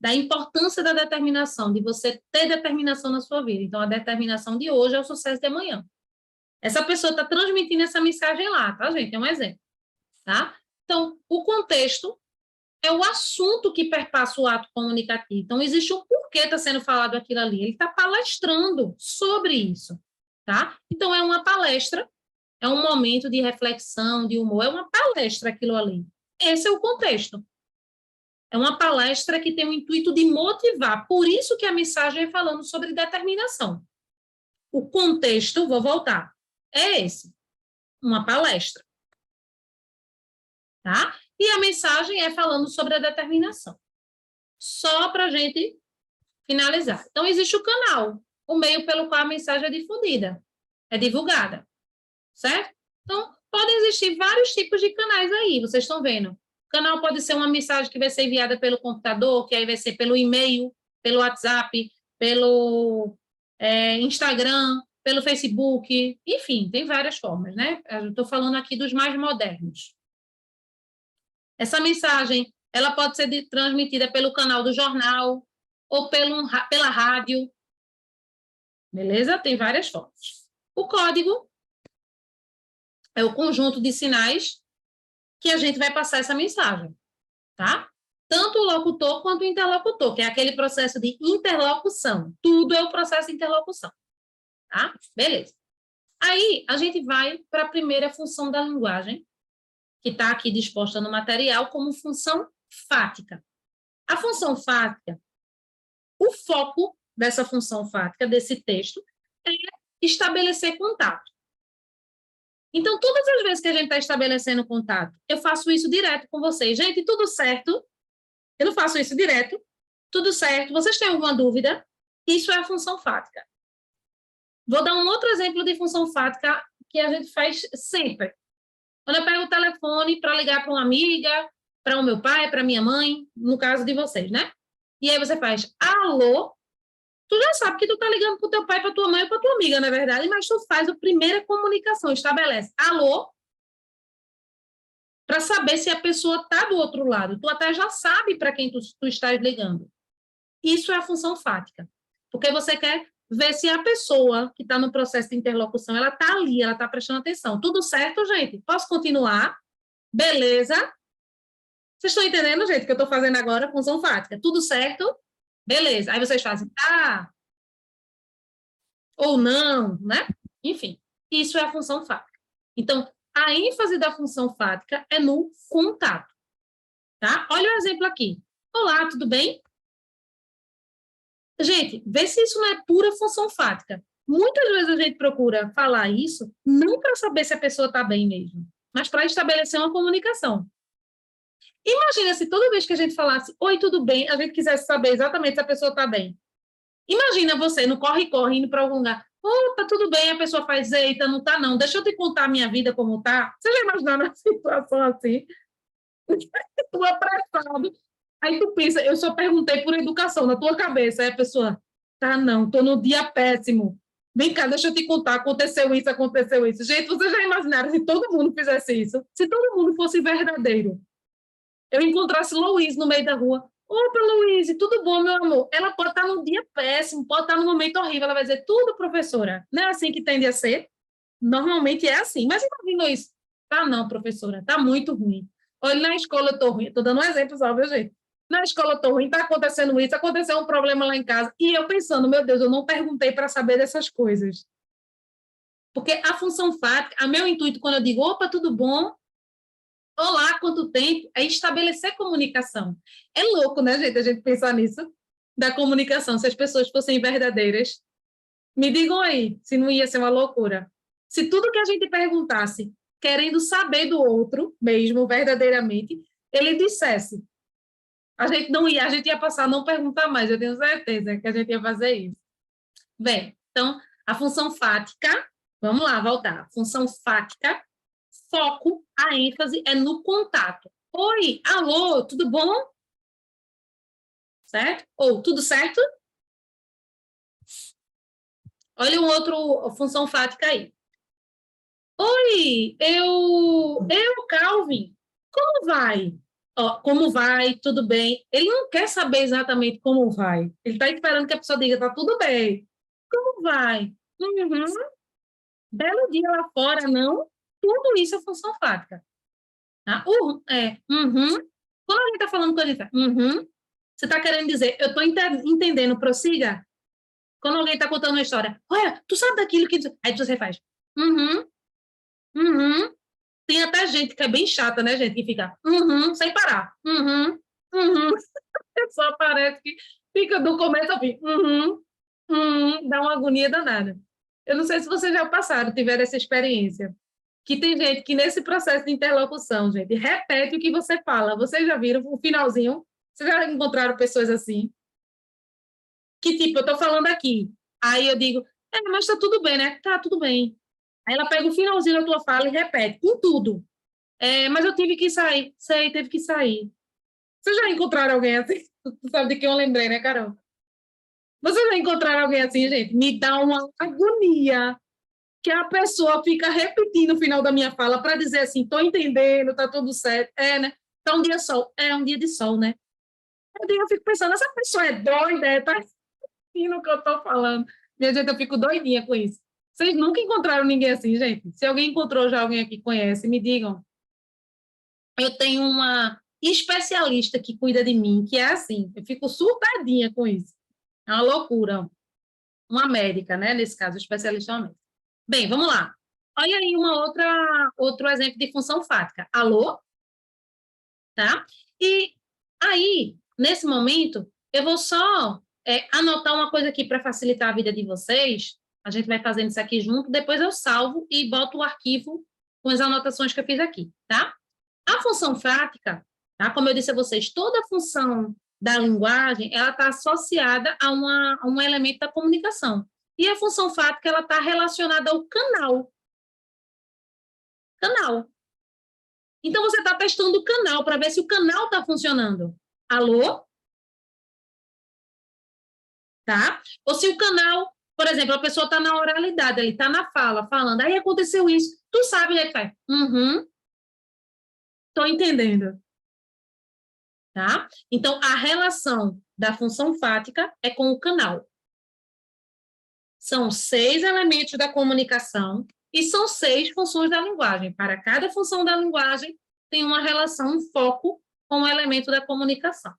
da importância da determinação, de você ter determinação na sua vida. Então, a determinação de hoje é o sucesso de amanhã. Essa pessoa está transmitindo essa mensagem lá, tá, gente? É um exemplo, tá? Então, o contexto é o assunto que perpassa o ato comunicativo. Então, existe um porquê está sendo falado aquilo ali. Ele está palestrando sobre isso, tá? Então, é uma palestra, é um momento de reflexão, de humor, é uma palestra aquilo ali. Esse é o contexto. É uma palestra que tem o intuito de motivar. Por isso que a mensagem é falando sobre determinação. O contexto, vou voltar, é esse. Uma palestra. Tá? E a mensagem é falando sobre a determinação. Só para a gente finalizar. Então, existe o canal, o meio pelo qual a mensagem é difundida, é divulgada, certo? Então, podem existir vários tipos de canais aí, vocês estão vendo. O canal pode ser uma mensagem que vai ser enviada pelo computador, que aí vai ser pelo e-mail, pelo WhatsApp, pelo Instagram, pelo Facebook, enfim, tem várias formas, né? Eu estou falando aqui dos mais modernos. Essa mensagem, ela pode ser transmitida pelo canal do jornal ou pela rádio, beleza? Tem várias formas. O código é o conjunto de sinais que a gente vai passar essa mensagem, tá? Tanto o locutor quanto o interlocutor, que é aquele processo de interlocução. Tudo é o processo de interlocução, tá? Beleza. Aí, a gente vai para a primeira função da linguagem, que está aqui disposta no material como função fática. A função fática, o foco dessa função fática, desse texto, é estabelecer contato. Então, todas as vezes que a gente está estabelecendo contato, eu faço isso direto com vocês. Gente, tudo certo? Eu não faço isso direto. Tudo certo? Vocês têm alguma dúvida? Isso é a função fática. Vou dar um outro exemplo de função fática que a gente faz sempre. Quando eu pego o telefone para ligar para uma amiga, para o meu pai, para minha mãe, no caso de vocês, né? E aí você faz alô, Tu já sabe que tu tá ligando pro teu pai, pra tua mãe ou pra tua amiga, na verdade, mas tu faz a primeira comunicação, estabelece alô, para saber se a pessoa tá do outro lado. Tu até já sabe para quem tu estás ligando. Isso é a função fática, porque você quer ver se a pessoa que está no processo de interlocução, ela está ali, ela está prestando atenção. Tudo certo, gente? Posso continuar? Beleza? Vocês estão entendendo, gente, o que eu estou fazendo agora? Função fática. Tudo certo? Beleza. Aí vocês fazem tá ou não, né? Enfim, isso é a função fática. Então, a ênfase da função fática é no contato, tá? Olha o exemplo aqui. Olá, tudo bem? Gente, vê se isso não é pura função fática. Muitas vezes a gente procura falar isso não para saber se a pessoa está bem mesmo, mas para estabelecer uma comunicação. Imagina se toda vez que a gente falasse oi, tudo bem, a gente quisesse saber exatamente se a pessoa está bem. Imagina você no corre-corre indo para algum lugar. Oh, tá tudo bem, a pessoa faz, eita, não tá não, deixa eu te contar a minha vida como tá. Você já imaginou uma situação assim? Tu apressado. Aí tu pensa, eu só perguntei por educação na tua cabeça. Aí a pessoa, tá, não, tô no dia péssimo. Vem cá, deixa eu te contar, aconteceu isso, aconteceu isso. Gente, vocês já imaginaram se todo mundo fizesse isso? Se todo mundo fosse verdadeiro? Eu encontrasse Luiz no meio da rua. Opa, Luiz, tudo bom, meu amor? Ela pode estar num dia péssimo, pode estar num momento horrível. Ela vai dizer, tudo, professora. Não é assim que tende a ser? Normalmente é assim. Mas imagina isso. Tá não, professora, tá muito ruim. Olha, na escola eu tô ruim. Estou dando um exemplo só, viu, gente? Na escola eu tô ruim, tá acontecendo isso, aconteceu um problema lá em casa. E eu pensando, meu Deus, eu não perguntei para saber dessas coisas. Porque a função fática, a meu intuito quando eu digo, opa, tudo bom? Olá, quanto tempo? É estabelecer comunicação. É louco, né, gente, a gente pensar nisso, da comunicação, se as pessoas fossem verdadeiras. Me digam aí, se não ia ser uma loucura. Se tudo que a gente perguntasse, querendo saber do outro, mesmo, verdadeiramente, ele dissesse, a gente ia passar a não perguntar mais, eu tenho certeza que a gente ia fazer isso. Bem, então, a função fática, vamos lá, voltar. Função fática, foco, a ênfase é no contato. Oi, alô, tudo bom? Certo? Ou tudo certo? Olha um outro função fática aí. Oi, Calvin, como vai? Ó, como vai? Tudo bem? Ele não quer saber exatamente como vai. Ele está esperando que a pessoa diga, tá tudo bem. Como vai? Uhum. Belo dia lá fora, não? Tudo isso é função fática. Tá? Uhum. Quando a gente está falando com a gente, uhum, você está querendo dizer, eu estou entendendo, prossiga. Quando alguém está contando uma história, olha, tu sabe daquilo que... Aí você faz, uhum, uhum. Tem até gente que é bem chata, né, gente? Que fica, sem parar. Uhum. Só parece que fica do começo ao fim. Dá uma agonia danada. Eu não sei se vocês já passaram, tiveram essa experiência. Que tem gente que nesse processo de interlocução, gente, repete o que você fala. Vocês já viram o finalzinho? Vocês já encontraram pessoas assim? Que tipo, eu tô falando aqui. Aí eu digo, mas tá tudo bem, né? Tá tudo bem. Aí ela pega o finalzinho da tua fala e repete, com tudo. Mas eu tive que sair. Sei, teve que sair. Vocês já encontraram alguém assim? Tu sabe de quem eu lembrei, né, Carol? Vocês já encontraram alguém assim, gente? Me dá uma agonia que a pessoa fica repetindo o final da minha fala para dizer assim, tô entendendo, tá tudo certo. Né? Tá um dia sol. É um dia de sol, né? Eu fico pensando, essa pessoa é doida, tá assistindo o que eu tô falando. Minha gente, eu fico doidinha com isso. Vocês nunca encontraram ninguém assim, gente? Se alguém encontrou já alguém aqui que conhece, me digam. Eu tenho uma especialista que cuida de mim, que é assim, eu fico surtadinha com isso. É uma loucura. Uma médica, né? Nesse caso, especialista é uma médica. Bem, vamos lá. Olha aí outro exemplo de função fática. Alô? Tá? E aí, nesse momento, eu vou só anotar uma coisa aqui para facilitar a vida de vocês. A gente vai fazendo isso aqui junto, depois eu salvo e boto o arquivo com as anotações que eu fiz aqui, tá? A função fática, tá? Como eu disse a vocês, toda função da linguagem, ela está associada a um elemento da comunicação. E a função fática, ela está relacionada ao canal. Canal. Então, você está testando o canal para ver se o canal está funcionando. Alô? tá? Ou se o canal, por exemplo, a pessoa está na oralidade, ele está na fala, falando, aí aconteceu isso, tu sabe, né, que faz? Tô entendendo, tá? Então, a relação da função fática é com o canal. São 6 elementos da comunicação e são 6 funções da linguagem. Para cada função da linguagem, tem uma relação, um foco com o elemento da comunicação.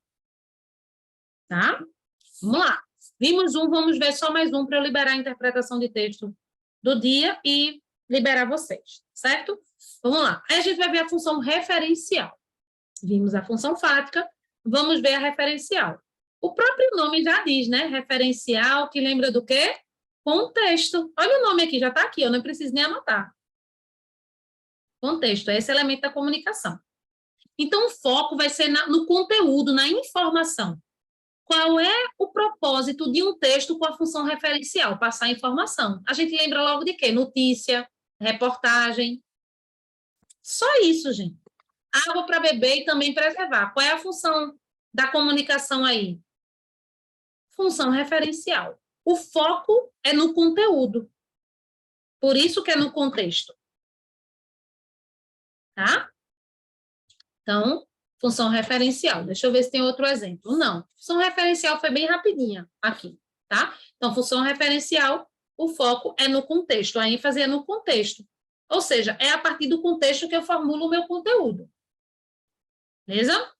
Tá? Vamos lá. Vimos um, vamos ver só mais um para eu liberar a interpretação de texto do dia e liberar vocês, certo? Vamos lá. Aí a gente vai ver a função referencial. Vimos a função fática, vamos ver a referencial. O próprio nome já diz, né? Referencial, que lembra do quê? Contexto. Olha o nome aqui, já está aqui, eu não preciso nem anotar. Contexto, é esse elemento da comunicação. Então, o foco vai ser no conteúdo, na informação. Qual é o propósito de um texto com a função referencial? Passar informação. A gente lembra logo de quê? Notícia, reportagem. Só isso, gente. Água para beber e também preservar. Qual é a função da comunicação aí? Função referencial. O foco é no conteúdo. Por isso que é no contexto. Tá? Então, função referencial. Deixa eu ver se tem outro exemplo. Não. Função referencial foi bem rapidinha aqui, tá? Então, função referencial, o foco é no contexto, a ênfase é no contexto. Ou seja, é a partir do contexto que eu formulo o meu conteúdo. Beleza?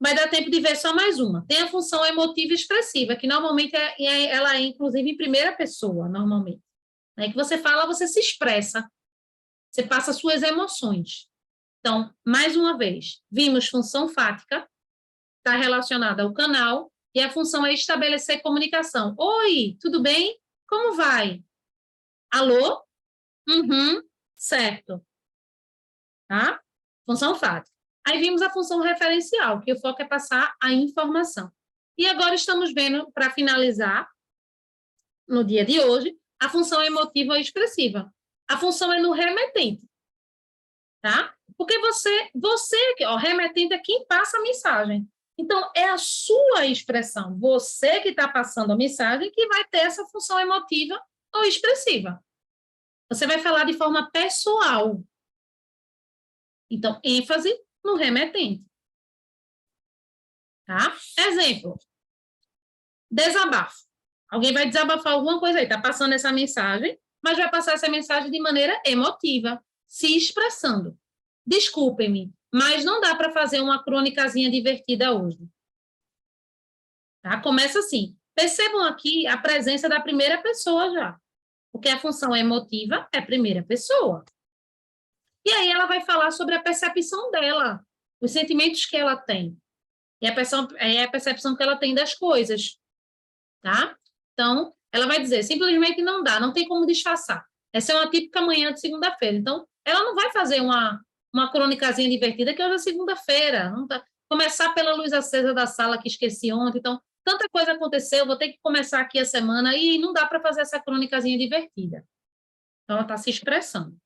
Vai dar tempo de ver só mais uma. Tem a função emotiva expressiva, que normalmente ela é, inclusive, em primeira pessoa, normalmente. É que você fala, você se expressa. Você passa suas emoções. Então, mais uma vez, vimos função fática, está relacionada ao canal, e a função é estabelecer comunicação. Oi, tudo bem? Como vai? Alô? Certo. Tá? Função fática. Aí vimos a função referencial, que o foco é passar a informação. E agora estamos vendo, para finalizar, no dia de hoje, a função emotiva ou expressiva. A função é no remetente. Tá? Porque você ó, remetente é quem passa a mensagem. Então, é a sua expressão, você que está passando a mensagem, que vai ter essa função emotiva ou expressiva. Você vai falar de forma pessoal. Então, ênfase no remetente. Tá? Exemplo. Desabafo. Alguém vai desabafar alguma coisa aí, está passando essa mensagem, mas vai passar essa mensagem de maneira emotiva, se expressando. Desculpem-me, mas não dá para fazer uma crônicazinha divertida hoje. Tá? Começa assim. Percebam aqui a presença da primeira pessoa já, porque a função emotiva é primeira pessoa. E aí ela vai falar sobre a percepção dela, os sentimentos que ela tem, e a percepção que ela tem das coisas. Tá? Então, ela vai dizer, simplesmente não dá, não tem como disfarçar. Essa é uma típica manhã de segunda-feira. Então, ela não vai fazer uma crônicazinha divertida, que hoje é segunda-feira. Começar pela luz acesa da sala que esqueci ontem. Então, tanta coisa aconteceu, vou ter que começar aqui a semana e não dá para fazer essa crônicazinha divertida. Então, ela está se expressando.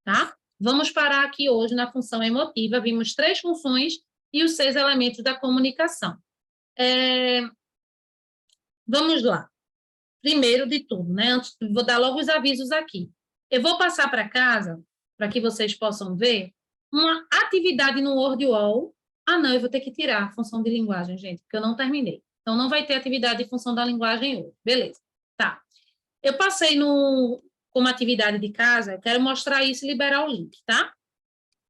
Tá? Vamos parar aqui hoje na função emotiva. Vimos 3 funções e os 6 elementos da comunicação. Vamos lá. Primeiro de tudo, né? Antes, vou dar logo os avisos aqui. Eu vou passar para casa, para que vocês possam ver, uma atividade no WordWall. Ah, não, eu vou ter que tirar a função de linguagem, gente, porque eu não terminei. Então, não vai ter atividade de função da linguagem hoje. Beleza. Tá. Eu passei como atividade de casa, eu quero mostrar isso e liberar o link, tá?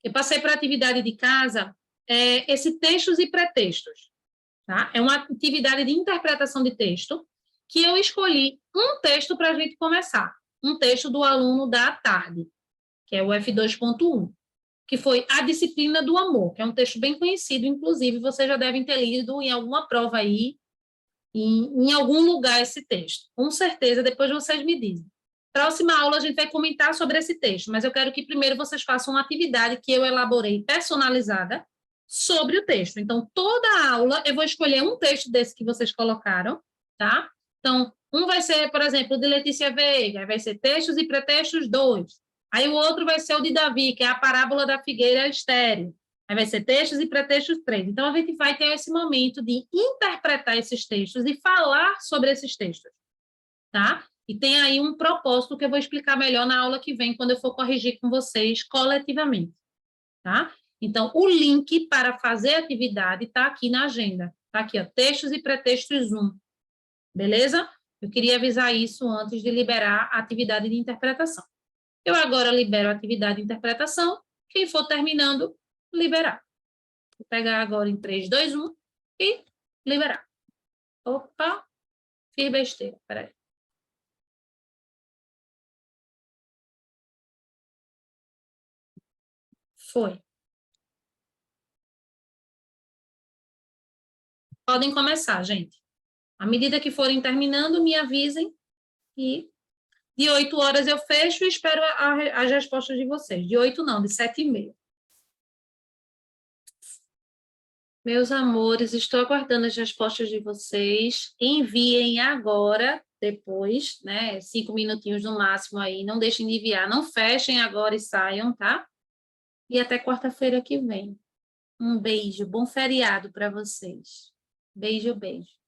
Eu passei para a atividade de casa esse textos e pretextos. Tá? É uma atividade de interpretação de texto que eu escolhi um texto para a gente começar. Um texto do aluno da tarde, que é o F2.1, que foi A Disciplina do Amor, que é um texto bem conhecido, inclusive vocês já devem ter lido em alguma prova aí, em algum lugar esse texto. Com certeza, depois vocês me dizem. Próxima aula a gente vai comentar sobre esse texto, mas eu quero que primeiro vocês façam uma atividade que eu elaborei personalizada sobre o texto. Então, toda a aula eu vou escolher um texto desse que vocês colocaram, tá? Então, um vai ser, por exemplo, de Letícia Veiga, vai ser Textos e Pretextos 2. Aí o outro vai ser o de Davi, que é a Parábola da Figueira Estéril. Aí vai ser textos e pré-textos 3. Então, a gente vai ter esse momento de interpretar esses textos e falar sobre esses textos, tá? E tem aí um propósito que eu vou explicar melhor na aula que vem, quando eu for corrigir com vocês coletivamente, tá? Então, o link para fazer a atividade está aqui na agenda. Está aqui, ó, textos e pré-textos 1. Beleza? Eu queria avisar isso antes de liberar a atividade de interpretação. Eu agora libero a atividade de interpretação. Quem for terminando, liberar. Vou pegar agora em 3, 2, 1 e liberar. Opa, fiz besteira, peraí. Foi. Podem começar, gente. À medida que forem terminando, me avisem e de 8 horas eu fecho e espero as respostas de vocês. De 8 não, de 7h30. Meus amores, estou aguardando as respostas de vocês. Enviem agora, depois, né? 5 minutinhos no máximo aí. Não deixem de enviar. Não fechem agora e saiam, tá? E até quarta-feira que vem. Um beijo. Bom feriado para vocês. Beijo, beijo.